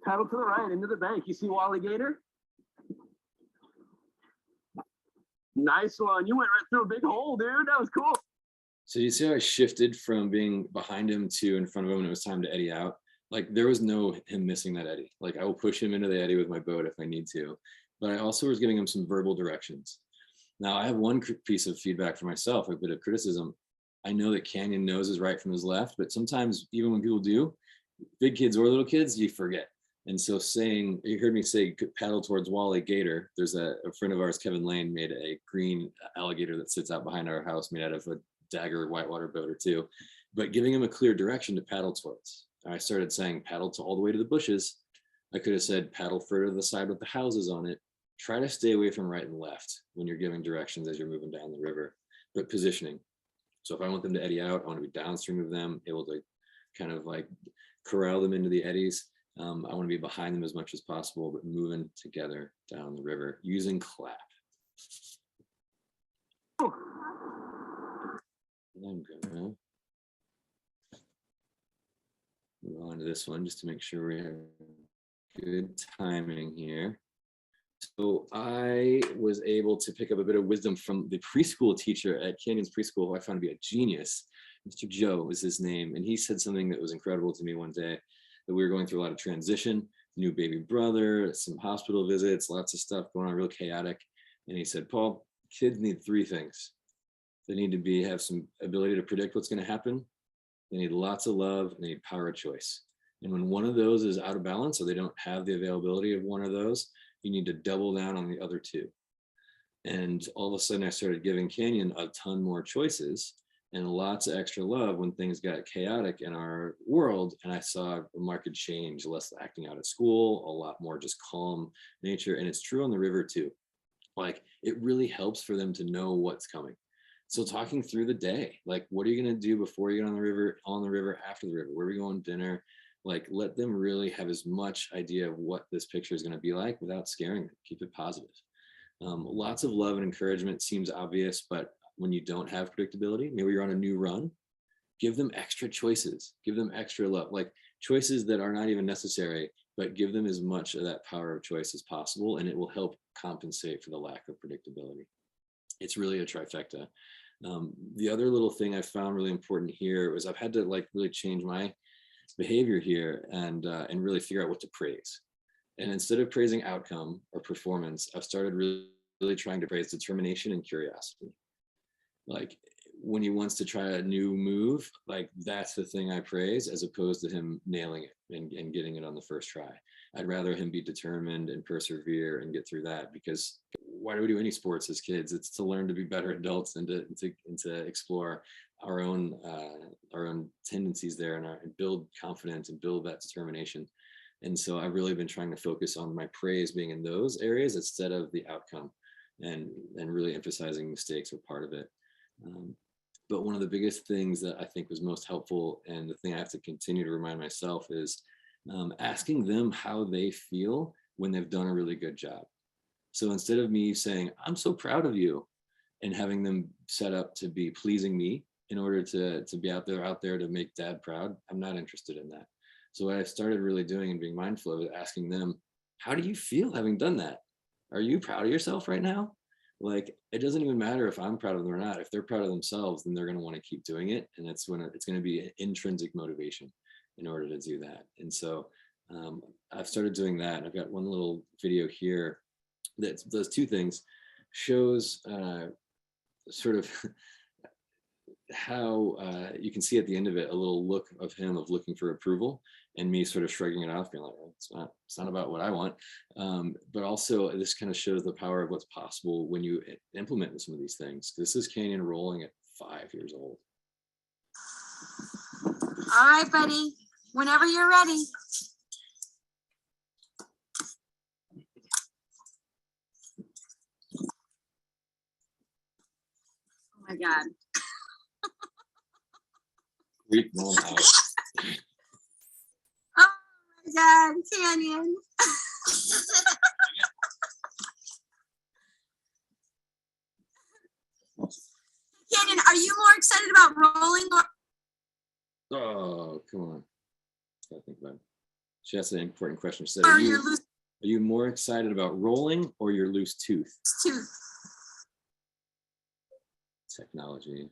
Paddle to the right into the bank. You see Wally Gator? Nice one. You went right through a big hole, dude. That was cool. So you see how I shifted from being behind him to in front of him when it was time to eddy out? Like, there was no him missing that eddy. Like, I will push him into the eddy with my boat if I need to. But I also was giving him some verbal directions. Now, I have one piece of feedback for myself, a bit of criticism. I know that Canyon knows his right from his left, but sometimes even when people do, big kids or little kids, you forget. And so saying, you heard me say, paddle towards Wally Gator. There's a friend of ours, Kevin Lane, made a green alligator that sits out behind our house made out of a Dagger whitewater boat or 2, but giving him a clear direction to paddle towards. I started saying paddle to all the way to the bushes. I could have said paddle further to the side with the houses on it. Try to stay away from right and left when you're giving directions as you're moving down the river, but positioning. So if I want them to eddy out, I want to be downstream of them, able to kind of like corral them into the eddies. I want to be behind them as much as possible, but moving together down the river using CLAP. I'm gonna move on to this one just to make sure we have good timing here. So I was able to pick up a bit of wisdom from the preschool teacher at Canyon's preschool, who I found to be a genius. Mr. Joe was his name. And he said something that was incredible to me one day, that we were going through a lot of transition, new baby brother, some hospital visits, lots of stuff going on, real chaotic. And he said, Paul, kids need 3 things. They need to have some ability to predict what's going to happen. They need lots of love, and they need power of choice. And when one of those is out of balance, or they don't have the availability of one of those, you need to double down on the other 2. And all of a sudden I started giving Canyon a ton more choices. and lots of extra love when things got chaotic in our world. And I saw a marked change, less acting out at school, a lot more just calm nature. And it's true on the river too. Like, it really helps for them to know what's coming. So talking through the day, like, what are you going to do before you get on the river, after the river, where are we going dinner? Like, let them really have as much idea of what this picture is going to be like without scaring them. Keep it positive. Lots of love and encouragement seems obvious, but when you don't have predictability, maybe you're on a new run, give them extra choices, give them extra love, like choices that are not even necessary, but give them as much of that power of choice as possible, and it will help compensate for the lack of predictability. It's really a trifecta. The other little thing I found really important here was I've had to like really change my behavior here and really figure out what to praise. And instead of praising outcome or performance, I've started really trying to praise determination and curiosity. Like, when he wants to try a new move, like, that's the thing I praise, as opposed to him nailing it and getting it on the first try. I'd rather him be determined and persevere and get through that, because why do we do any sports as kids? It's to learn to be better adults and to explore our own tendencies there and build confidence and build that determination. And so I've really been trying to focus on my praise being in those areas instead of the outcome, and really emphasizing mistakes are part of it. But one of the biggest things that I think was most helpful, and the thing I have to continue to remind myself, is asking them how they feel when they've done a really good job. So instead of me saying, I'm so proud of you, and having them set up to be pleasing me in order to be out there to make dad proud, I'm not interested in that. So what I started really doing and being mindful of is asking them, how do you feel having done that? Are you proud of yourself right now? Like, it doesn't even matter if I'm proud of them or not. If they're proud of themselves, then they're going to want to keep doing it. And that's when it's going to be an intrinsic motivation in order to do that. And so I've started doing that. I've got one little video here that does two things, shows sort of how you can see at the end of it a little look of him of looking for approval, and me sort of shrugging it off, being like, well, it's not about what I want. But also this kind of shows the power of what's possible when you implement some of these things. This is Canyon rolling at 5 years old. All right, buddy. Whenever you're ready. Oh my God. Freak mom out. Oh my God, Canyon. Canyon, are you more excited about rolling or? Oh, come on. Gotta think about it. She asked an important question. She said, Or are your loose you more excited about rolling or your loose tooth? tooth? Technology.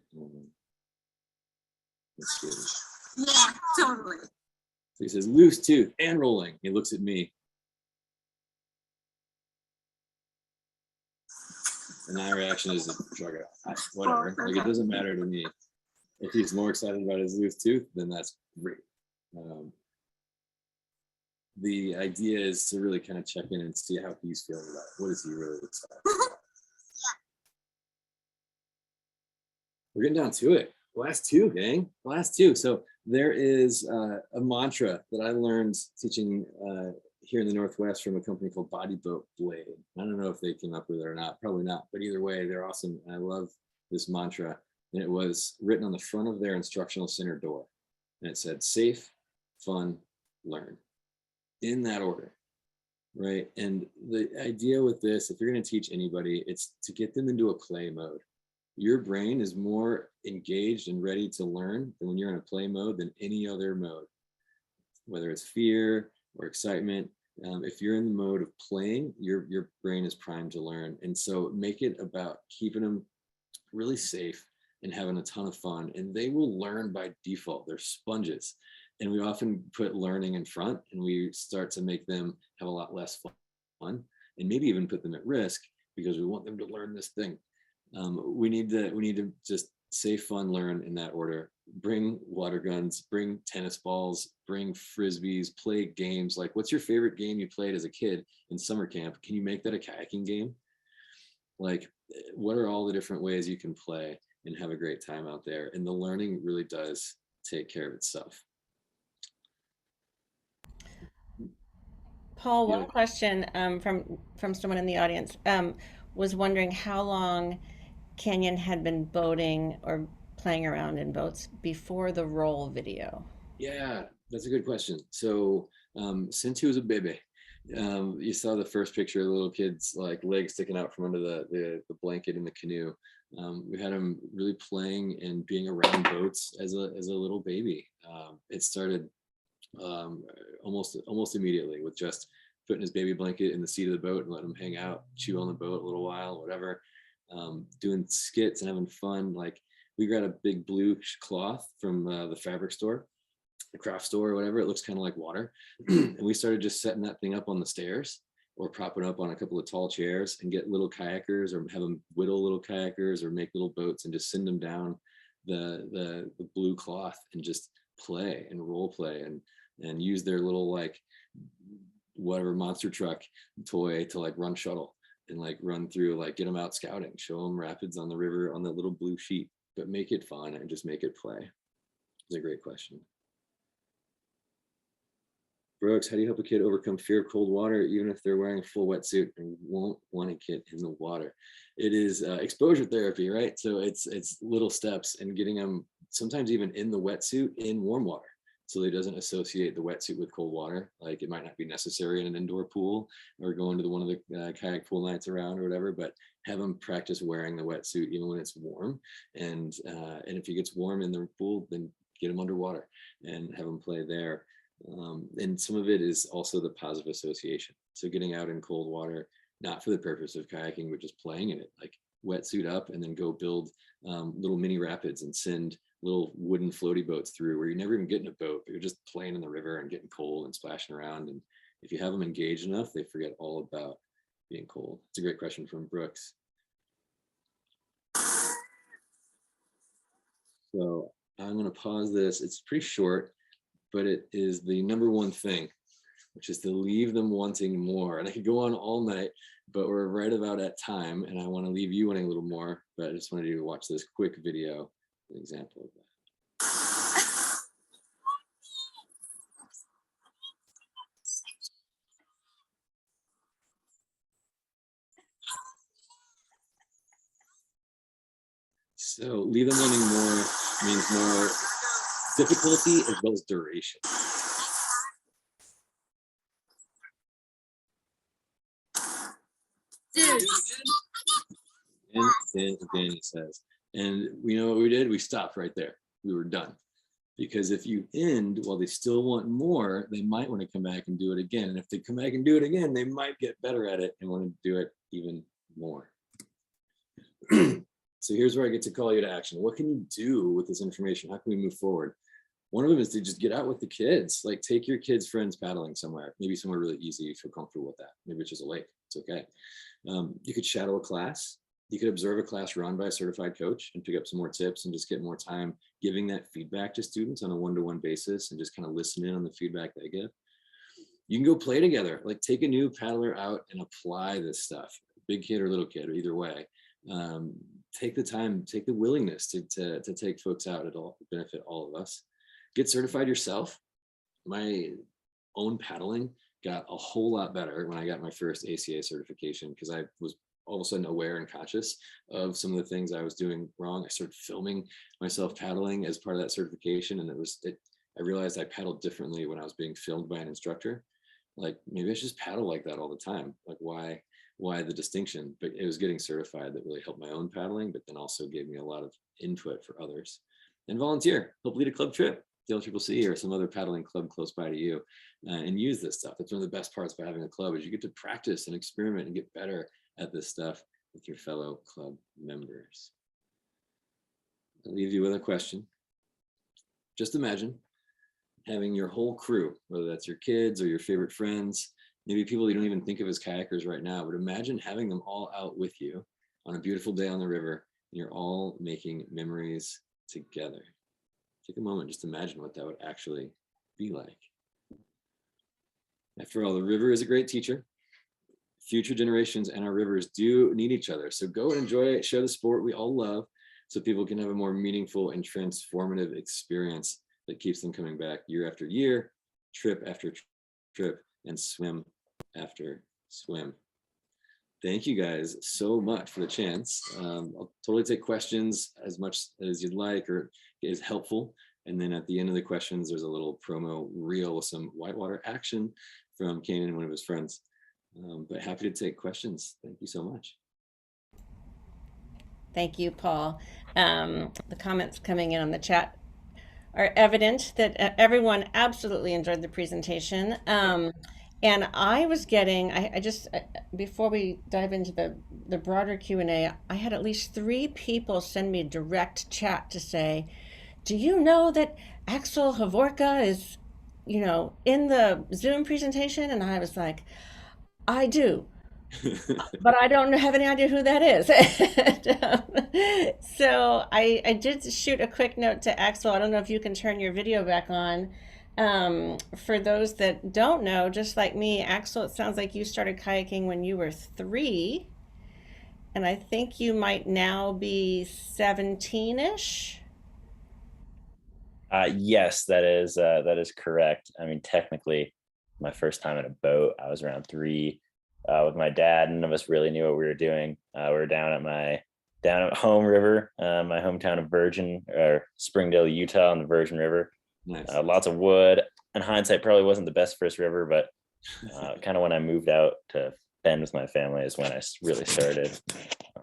That's good. Yeah, totally. So he says, loose tooth and rolling. He looks at me. And my reaction is to shrug it off. Whatever. Like, it doesn't matter to me. If he's more excited about his loose tooth, then that's great. The idea is to really kind of check in and see how he's feeling about it. What is he really excited about? We're getting down to it. Last two, gang. Last two. So there is a mantra that I learned teaching here in the Northwest from a company called Body Boat Blade. I don't know if they came up with it or not. Probably not. But either way, they're awesome. And I love this mantra. And it was written on the front of their instructional center door. And it said, safe, fun, learn. In that order. Right. And the idea with this, if you're going to teach anybody, it's to get them into a play mode. Your brain is more engaged and ready to learn than when you're in a play mode than any other mode, whether it's fear or excitement. If you're in the mode of playing, your brain is primed to learn. And so make it about keeping them really safe and having a ton of fun, and they will learn by default. They're sponges. And we often put learning in front, and we start to make them have a lot less fun, and maybe even put them at risk because we want them to learn this thing. We need to just say fun, learn in that order. Bring water guns, bring tennis balls, bring frisbees, play games. Like, what's your favorite game you played as a kid in summer camp? Can you make that a kayaking game? Like, what are all the different ways you can play? and have a great time out there. And the learning really does take care of itself. Paul, Yeah. one question from someone in the audience was wondering how long Canyon had been boating or playing around in boats before the roll video. Yeah, that's a good question. So since he was a baby, you saw the first picture of the little kid's like legs sticking out from under the blanket in the canoe. We had him really playing and being around boats as a little baby. It started almost immediately with just putting his baby blanket in the seat of the boat and letting him hang out, chew on the boat a little while, whatever. Doing skits and having fun. Like we got a big blue cloth from the fabric store, the craft store or whatever. It looks kind of like water. And we started just setting that thing up on the stairs or propping up on a couple of tall chairs and get little kayakers or have them whittle little kayakers or make little boats and just send them down the blue cloth and just play and role play and use their little like whatever monster truck toy to like run shuttle and like run through, like get them out scouting, show them rapids on the river on that little blue sheet, but make it fun and just make it play. It's a great question. Brooks, how do you help a kid overcome fear of cold water, even if they're wearing a full wetsuit and won't want to get in the water? It is exposure therapy, right? So it's little steps and getting them sometimes even in the wetsuit in warm water. So they doesn't associate the wetsuit with cold water. Like it might not be necessary in an indoor pool or going to one of the kayak pool nights around or whatever, but have them practice wearing the wetsuit even when it's warm. And if it gets warm in the pool, then get them underwater and have them play there. And some of it is also the positive association. So getting out in cold water, not for the purpose of kayaking, but just playing in it, like wetsuit up and then go build little mini rapids and send little wooden floaty boats through where you never even get in a boat, but you're just playing in the river and getting cold and splashing around. And if you have them engaged enough, they forget all about being cold. It's a great question from Brooks. So I'm going to pause this. It's pretty short, but it is the number one thing, which is to leave them wanting more. And I could go on all night, but we're right about at time. And I want to leave you wanting a little more, but I just wanted you to watch this quick video, an example of that. So leave them wanting more means more difficulty as well as duration. And then he says, and we know what we did? We stopped right there. We were done. Because if you end while they still want more, they might want to come back and do it again. And if they come back and do it again, they might get better at it and want to do it even more. So here's where I get to call you to action. What can you do with this information? How can we move forward? One of them is to just get out with the kids. Like take your kids' friends paddling somewhere, maybe somewhere really easy you feel comfortable with that. Maybe it's just a lake, it's okay. You could shadow a class. You could observe a class run by a certified coach and pick up some more tips and just get more time giving that feedback to students on a one-to-one basis and just kind of listen in on the feedback they give. You can go play together, like take a new paddler out and apply this stuff, big kid or little kid, or either way. Take the time, take the willingness to take folks out. It'll benefit all of us. Get certified yourself. My own paddling got a whole lot better when I got my first ACA certification because I was all of a sudden aware and conscious of some of the things I was doing wrong. I started filming myself paddling as part of that certification. And I realized I paddled differently when I was being filmed by an instructor. Like maybe I should just paddle like that all the time. Like why the distinction? But it was getting certified that really helped my own paddling, but then also gave me a lot of input for others. And volunteer, help lead a club trip, the LCCC or some other paddling club close by to you, and use this stuff. That's one of the best parts about having a club is you get to practice and experiment and get better at this stuff with your fellow club members. I'll leave you with a question. Just imagine having your whole crew, whether that's your kids or your favorite friends, maybe people you don't even think of as kayakers right now, but imagine having them all out with you on a beautiful day on the river, and you're all making memories together. Take a moment, just imagine what that would actually be like. After all, the river is a great teacher. Future generations and our rivers do need each other. So go and enjoy it, share the sport we all love, so people can have a more meaningful and transformative experience that keeps them coming back year after year, trip after trip, and swim after swim. Thank you guys so much for the chance. I'll totally take questions as much as you'd like or is helpful. And then at the end of the questions, there's a little promo reel with some whitewater action from Canyon and one of his friends. But happy to take questions. Thank you so much. Thank you, Paul. The comments coming in on the chat are evident that everyone absolutely enjoyed the presentation. And I was getting, I just, before we dive into the broader Q&A, I had at least 3 people send me direct chat to say, do you know that Axel Havorka is, in the Zoom presentation? And I was like, I do. But I don't have any idea who that is. So I did shoot a quick note to Axel. I don't know if you can turn your video back on. For those that don't know, just like me, Axel, it sounds like you started kayaking when you were 3. And I think you might now be 17-ish. Yes, that is correct. I mean, technically, my first time in a boat, I was around 3. With my dad. None of us really knew what we were doing. We were down at home river, my hometown of Virgin or Springdale, Utah, on the Virgin River. Nice. Lots of wood. In hindsight, probably wasn't the best first river, but kind of when I moved out to Bend with my family is when I really started.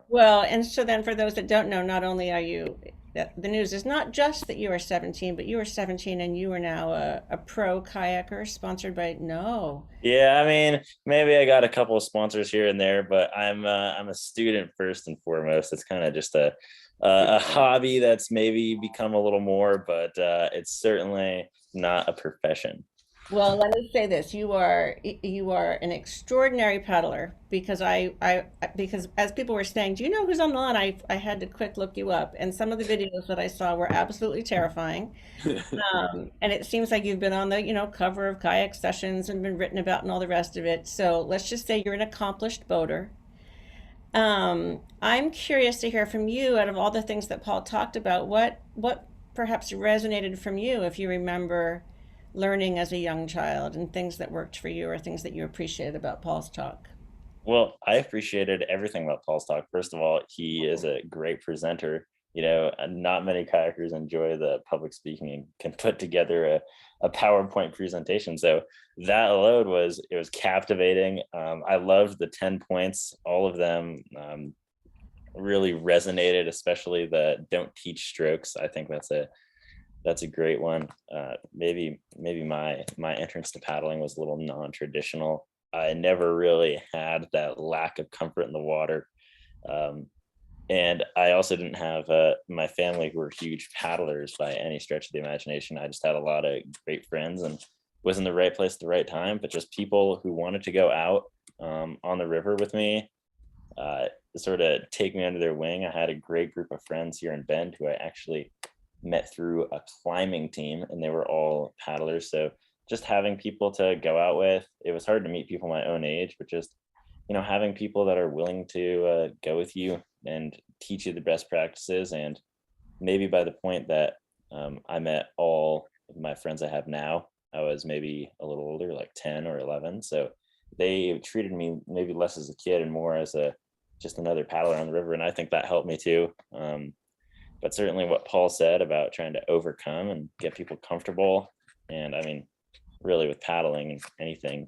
Well, and so then for those that don't know, not only are you, the news is not just that you are 17, but you are 17 and you are now a pro kayaker sponsored by No. Yeah, I mean, maybe I got a couple of sponsors here and there, but I'm a student first and foremost. It's kind of just a hobby that's maybe become a little more, but it's certainly not a profession. Well, let me say this: you are an extraordinary paddler because because as people were saying, do you know who's on the line? I had to quick look you up, and some of the videos that I saw were absolutely terrifying. And it seems like you've been on the cover of kayak sessions and been written about and all the rest of it. So let's just say you're an accomplished boater. I'm curious to hear from you. Out of all the things that Paul talked about, what perhaps resonated from you, if you remember learning as a young child, and things that worked for you or things that you appreciated about Paul's talk? Well, I appreciated everything about Paul's talk. First of all, he is a great presenter. Not many kayakers enjoy the public speaking and can put together a PowerPoint presentation. So that alone was captivating. I loved the 10 points. All of them really resonated, especially the don't teach strokes. I think that's a great one. Maybe my entrance to paddling was a little non-traditional. I never really had that lack of comfort in the water. And I also didn't have my family who were huge paddlers by any stretch of the imagination. I just had a lot of great friends and was in the right place at the right time, but just people who wanted to go out on the river with me, sort of take me under their wing. I had a great group of friends here in Bend who I actually met through a climbing team, and they were all paddlers. So just having people to go out with, it was hard to meet people my own age, but just having people that are willing to go with you and teach you the best practices. And maybe by the point that I met all of my friends I have now, I was maybe a little older, like 10 or 11. So they treated me maybe less as a kid and more as just another paddler on the river. And I think that helped me too. But certainly what Paul said about trying to overcome and get people comfortable. And I mean, really with paddling and anything,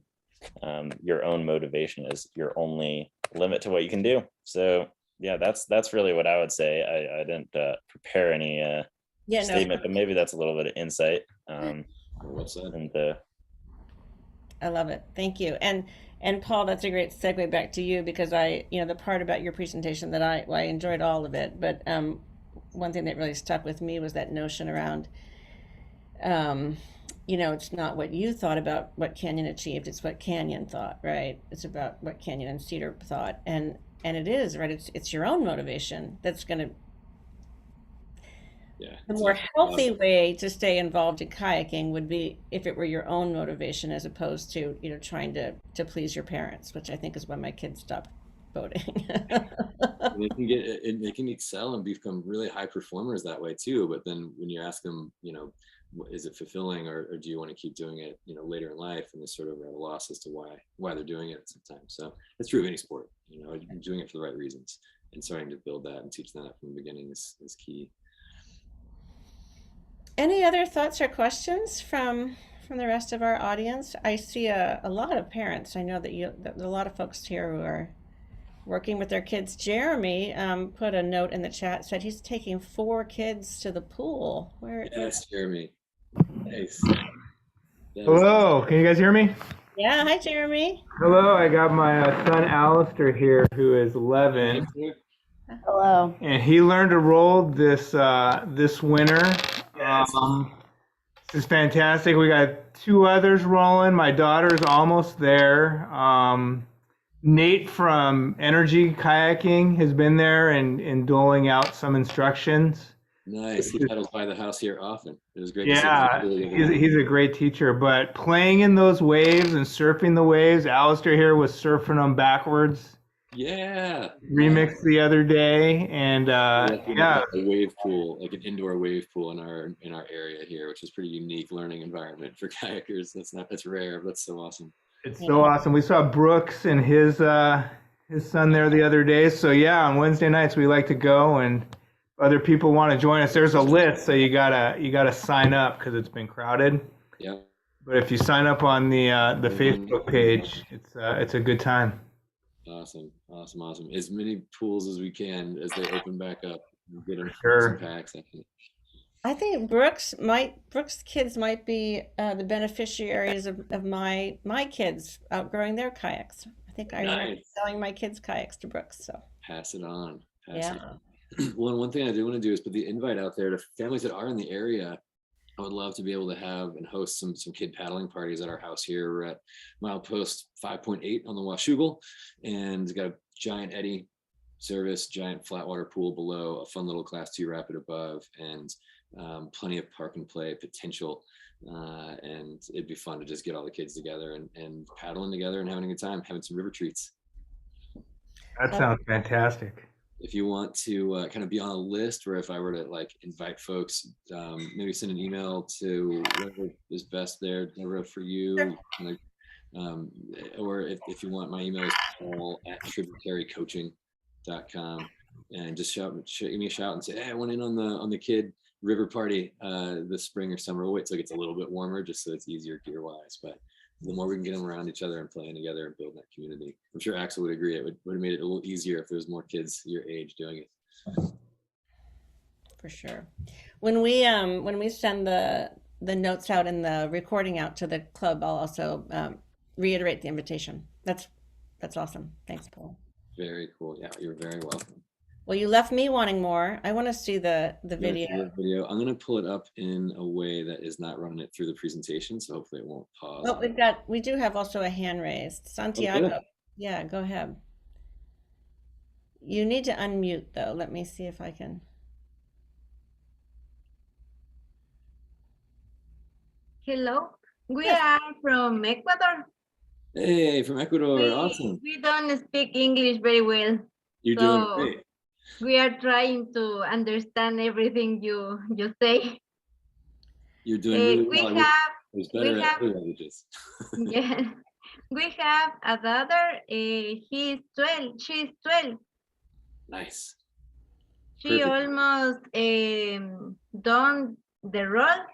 your own motivation is your only limit to what you can do. So yeah, that's really what I would say. I didn't prepare any statement, but maybe that's a little bit of insight. Well said. And I love it. Thank you. And Paul, that's a great segue back to you, because the part about your presentation that I enjoyed all of it, but one thing that really stuck with me was that notion around, it's not what you thought about what Canyon achieved, it's what Canyon thought, right? It's about what Canyon and Cedar thought. And it is, right? It's your own motivation that's going to, the more healthy way to stay involved in kayaking would be if it were your own motivation, as opposed to, trying to please your parents, which I think is why my kids stopped boating. They can excel and become really high performers that way too. But then when you ask them, is it fulfilling, or do you want to keep doing it, later in life, and there's sort of a loss as to why they're doing it sometimes. So it's true of any sport, doing it for the right reasons, and starting to build that and teach them that from the beginning is key. Any other thoughts or questions from the rest of our audience? I see a lot of parents. I know that a lot of folks here who are working with their kids. Jeremy put a note in the chat, said he's taking 4 kids to the pool. Yes, Jeremy. Nice. Hello, can you guys hear me? Yeah, hi Jeremy. Hello, I got my son Alistair here, who is 11. Hello. And he learned to roll this winter. Yes. This is fantastic. We got 2 others rolling. My daughter's almost there. Nate from Energy Kayaking has been there and doling out some instructions. Nice. He pedals by the house here often. It was great. Yeah, to see he's a great teacher. But playing in those waves and surfing the waves, Alistair here was surfing them backwards. Yeah. Remixed the other day, and yeah, a wave pool, like an indoor wave pool in our area here, which is pretty unique learning environment for kayakers. That's rare, but that's so awesome. It's so awesome. We saw Brooks and his son there the other day. So yeah, on Wednesday nights we like to go, and other people want to join us. There's a list, so you gotta sign up because it's been crowded. Yeah. But if you sign up on the Facebook page, it's a good time. Awesome. As many pools as we can as they open back up. Get them Sure. some packs. I think. I think Brooks' kids might be the beneficiaries of my kids outgrowing their kayaks. I think I remember selling my kids' kayaks to Brooks. So pass it on. Yeah. One thing I do want to do is put the invite out there to families that are in the area. I would love to be able to have and host some kid paddling parties at our house here. We're at milepost 5.8 on the Washougal, and got a giant eddy service, giant flat water pool below, a fun little class 2 rapid above, and plenty of park and play potential. And it'd be fun to just get all the kids together and paddling together and having a good time, having some river treats. That sounds fantastic. If you want to kind of be on a list, or if I were to invite folks, maybe send an email to whoever is best there, Deborah, for you. Or if you want, my email is paul@tributarycoaching.com, and just give me a shout and say, hey, I went in on the kid river party this spring or summer. We'll wait till it gets a little bit warmer, just so it's easier gear wise. But the more we can get them around each other and playing together and building that community, I'm sure Axel would agree. It would have made it a little easier if there was more kids your age doing it. For sure. When we send the notes out and the recording out to the club, I'll also reiterate the invitation. That's awesome. Thanks, Paul. Very cool. Yeah, you're very welcome. Well, you left me wanting more. I want to see the video. I'm going to pull it up in a way that is not running it through the presentation, so hopefully it won't pause. Oh, we do have also a hand raised. Santiago. Okay. Yeah, go ahead. You need to unmute though. Let me see if I can. Hello, we are from Ecuador. Hey, from Ecuador, awesome. We don't speak English very well. You're doing great. We are trying to understand everything you say. You're doing really well. There's better at other languages. Yeah, we have a daughter. She's 12. Nice. She almost done the roll,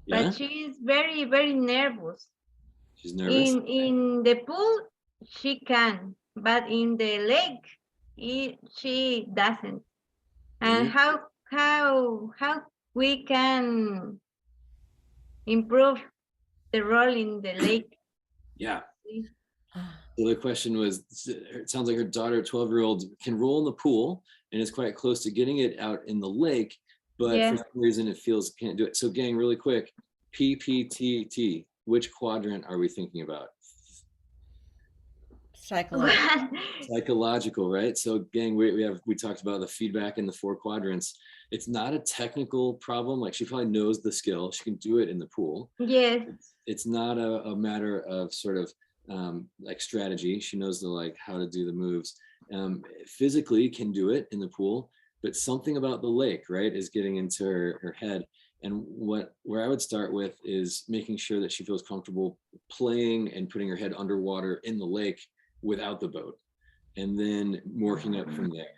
but she's very, very nervous. She's nervous. In the pool, she can, but in the lake, she doesn't. And how we can improve the role in the lake? Yeah. So the question was, it sounds like her daughter, 12-year-old, can roll in the pool and is quite close to getting it out in the lake, but for some reason it feels can't do it. So gang, really quick, PPTT, which quadrant are we thinking about? Psychological, right? So gang, we talked about the feedback in the 4 quadrants. It's not a technical problem. Like, she probably knows the skill. She can do it in the pool. Yes. It's not a matter of sort of like strategy. She knows the like how to do the moves. Physically can do it in the pool, but something about the lake, right, is getting into her head. And where I would start with is making sure that she feels comfortable playing and putting her head underwater in the lake without the boat, and then working up from there.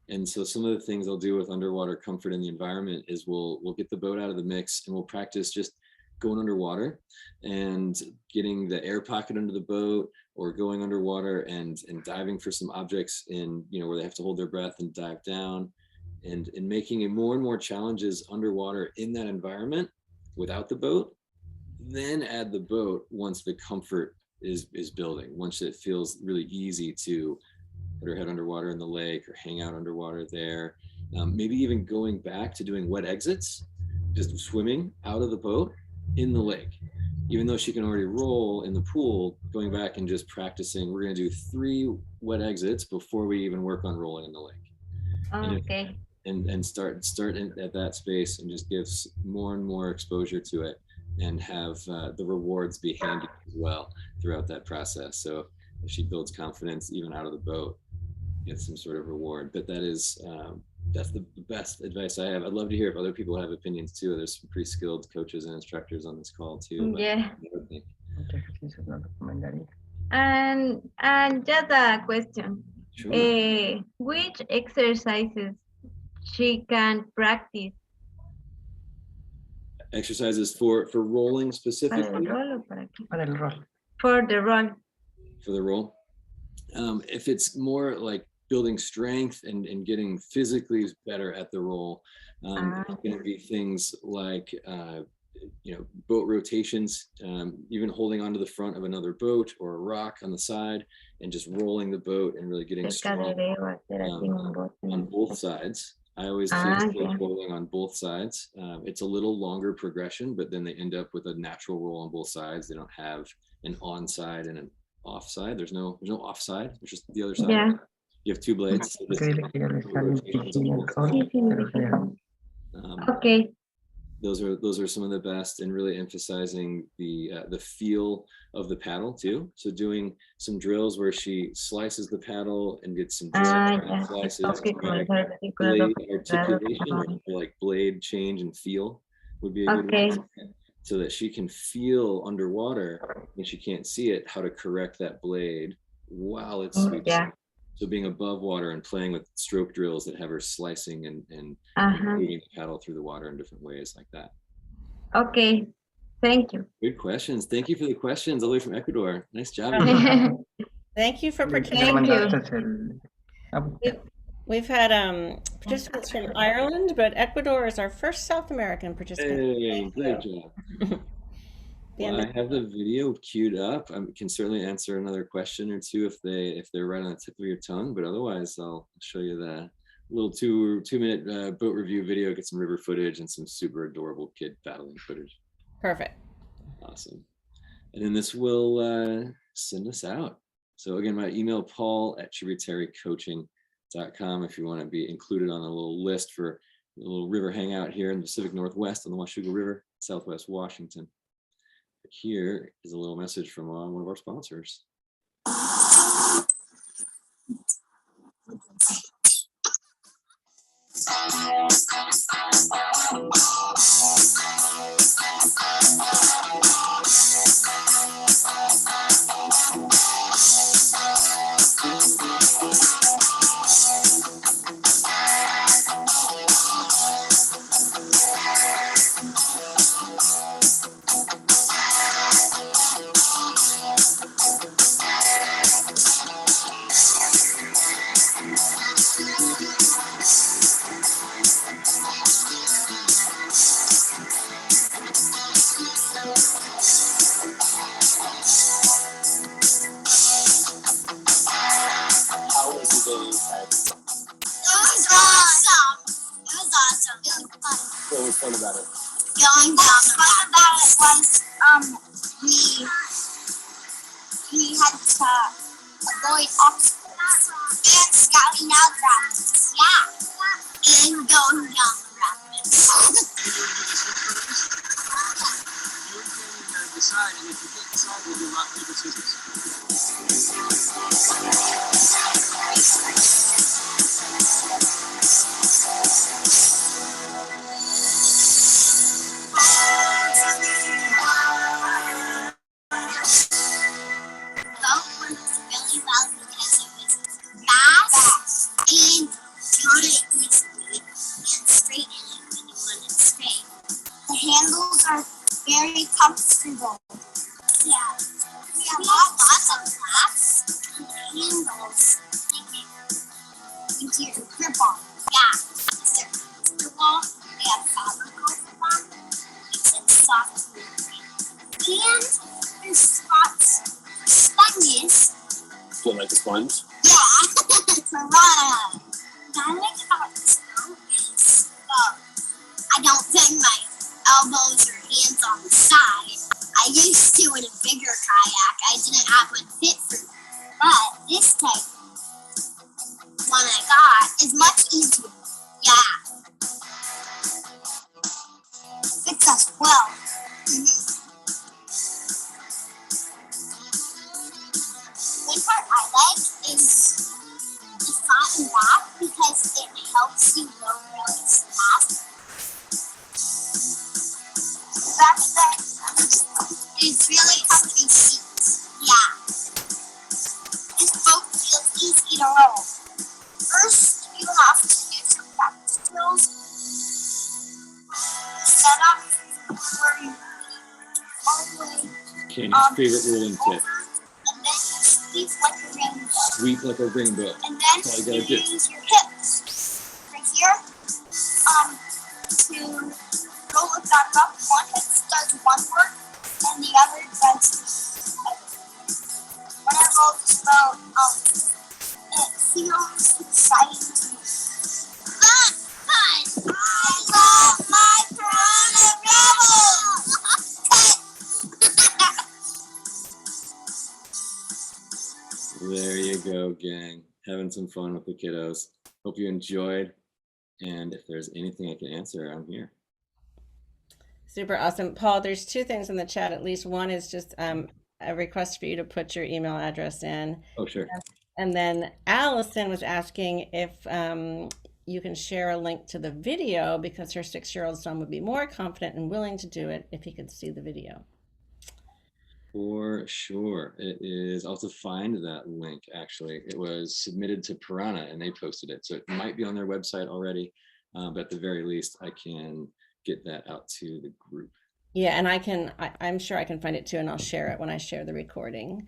And so some of the things I'll do with underwater comfort in the environment is we'll get the boat out of the mix and we'll practice just going underwater and getting the air pocket under the boat, or going underwater and diving for some objects in, you know, where they have to hold their breath and dive down, and making it more and more challenges underwater in that environment without the boat. Then add the boat once the comfort is building, once it feels really easy to put her head underwater in the lake or hang out underwater there. Maybe even going back to doing wet exits, just swimming out of the boat in the lake. Even though she can already roll in the pool, going back and just practicing, we're going to do 3 wet exits before we even work on rolling in the lake. Okay. And start at that space and just give more and more exposure to it, and have the rewards be handy as well throughout that process. So if she builds confidence even out of the boat, get some sort of reward. But that is that's the best advice I have. I'd love to hear if other people have opinions too. There's some pretty skilled coaches and instructors on this call too. Yeah. And just a question. Sure. Which exercises she can practice? Exercises for rolling specifically? For the roll. For the roll. If it's more like building strength and getting physically better at the roll, it's going to be things like boat rotations, even holding onto the front of another boat or a rock on the side and just rolling the boat and really getting strong on both sides. I always teach rolling on both sides. It's a little longer progression, but then they end up with a natural roll on both sides. They don't have an on-side and an off-side. There's no off-side. There's just the other side. Yeah. You have 2 blades. So Okay. Those are some of the best, and really emphasizing the feel of the paddle too. So doing some drills where she slices the paddle and gets some slices, blade articulation, like blade change and feel would be a good one, so that she can feel underwater and she can't see it, how to correct that blade while it's sweeping. So being above water and playing with stroke drills that have her slicing and moving the paddle through the water in different ways like that. Okay, thank you. Good questions. Thank you for the questions all the way from Ecuador. Nice job. Thank you for participating. We've had participants from Ireland, but Ecuador is our first South American participant. Hey, great job. Well, I have the video queued up. I can certainly answer another question or two if they're right on the tip of your tongue, but otherwise I'll show you the little two-minute boat review video, get some river footage and some super adorable kid paddling footage. Perfect. Awesome. And then this will send us out. So again, my email, paul@tributarycoaching.com, if you want to be included on a little list for a little river hangout here in the Pacific Northwest on the Washougal River, Southwest Washington. Here is a little message from one of our sponsors. What was fun about it? Going down. What's fun about it was we had to avoid obstacles and scouting out rapids. Yeah. And going down the rapids. Decide, and if you can't decide, we'll do rock, paper, scissors. handles are very comfortable. Yeah. We have lots of flaps and handles. Easier to grip on. Yeah. They're comfortable. They have fabric over them. Makes it soft. And there's spots for sponges. Feel like a sponge? Yeah. Piranha. The only thing about this now is I don't bang my elbows or hands on the side. I used to in a bigger kayak. I didn't have one fit for me. But this type one I got is much easier. Yeah. Fits us well. One part I like is the front and back because it helps you go really fast. Back there is really comfy seats. Yeah. This boat feels easy to roll. First, you have to do some practice drills. Set up where you all the way Candy's favorite rolling tip. and then you sweep like a rainbow. Sweep like a rainbow. And then That's all you you gotta do. use your hips right here to roll it back up. One hip does one work and the other does the other. When I roll this boat, it feels exciting to me. Fun! Fun! I love my Piranha Rebels! There you go, gang. Having some fun with the kiddos. Hope you enjoyed. And if there's anything I can answer, I'm here. Super awesome. Paul, there's two things in the chat. At least one is just a request for you to put your email address in. Oh, sure. And then Allison was asking if you can share a link to the video because her 6-year-old son would be more confident and willing to do it if he could see the video. For sure. It is, I'll have to find that link actually. It was submitted to Piranha and they posted it. So it might be on their website already, but at the very least, I can get that out to the group. Yeah, and I'm sure I can find it too, and I'll share it when I share the recording.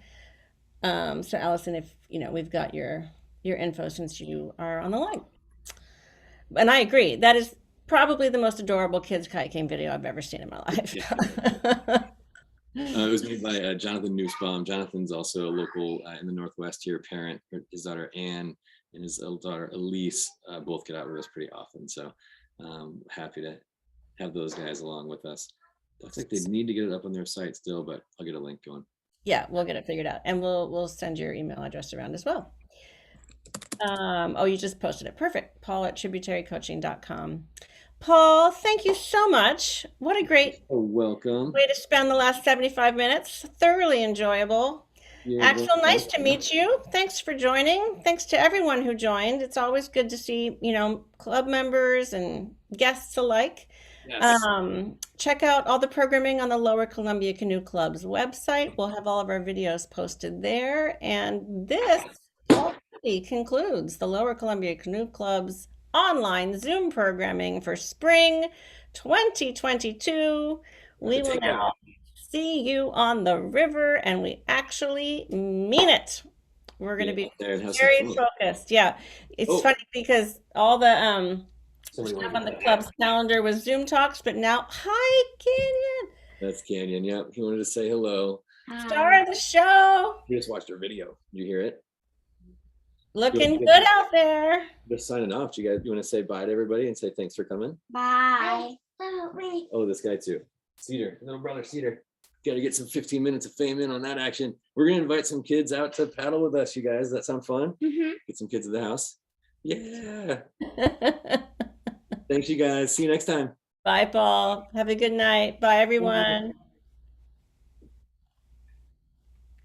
So Allison, if we've got your info since you are on the line. And I agree, that is probably the most adorable kids kayaking video I've ever seen in my life. It was made by Jonathan Nussbaum. Jonathan's also a local in the Northwest here parent. His daughter Anne and his little daughter Elise both get out with us pretty often. So happy to have those guys along with us. Looks like they need to get it up on their site still, but I'll get a link going. Yeah, we'll get it figured out, and we'll send your email address around as well. Oh, you just posted it. Perfect. Paul@tributarycoaching.com. Paul, thank you so much. What a great welcome way to spend the last 75 minutes. Thoroughly enjoyable. Axel, nice to meet you. Thanks for joining. Thanks to everyone who joined. It's always good to see, club members and guests alike. Yes. Check out all the programming on the Lower Columbia Canoe Club's website. We'll have all of our videos posted there. And this already concludes the Lower Columbia Canoe Club's online Zoom programming for spring 2022. We will now see you on the river, and we actually mean it. We're going to be very focused. Yeah, it's funny because all the stuff on the club's calendar was Zoom talks, but now, hi, Canyon. That's Canyon. Yep, he wanted to say hello. Star of the show. We just watched our video. You hear it? Looking good out there. Just signing off. You want to say bye to everybody and say thanks for coming? Bye. Oh, this guy too. Cedar, little brother Cedar. Got to get some 15 minutes of fame in on that action. We're going to invite some kids out to paddle with us, you guys. Does that sound fun? Mm-hmm. Get some kids at the house. Yeah. Thanks, you guys. See you next time. Bye, Paul. Have a good night. Bye, everyone.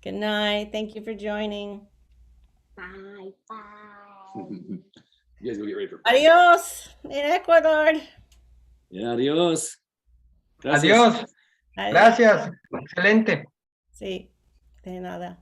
Good night. Thank you for joining. Bye. Bye. You guys go get ready for Adios in Ecuador. Yeah, adios. Gracias. Adiós. Gracias. Excelente. Sí, de nada.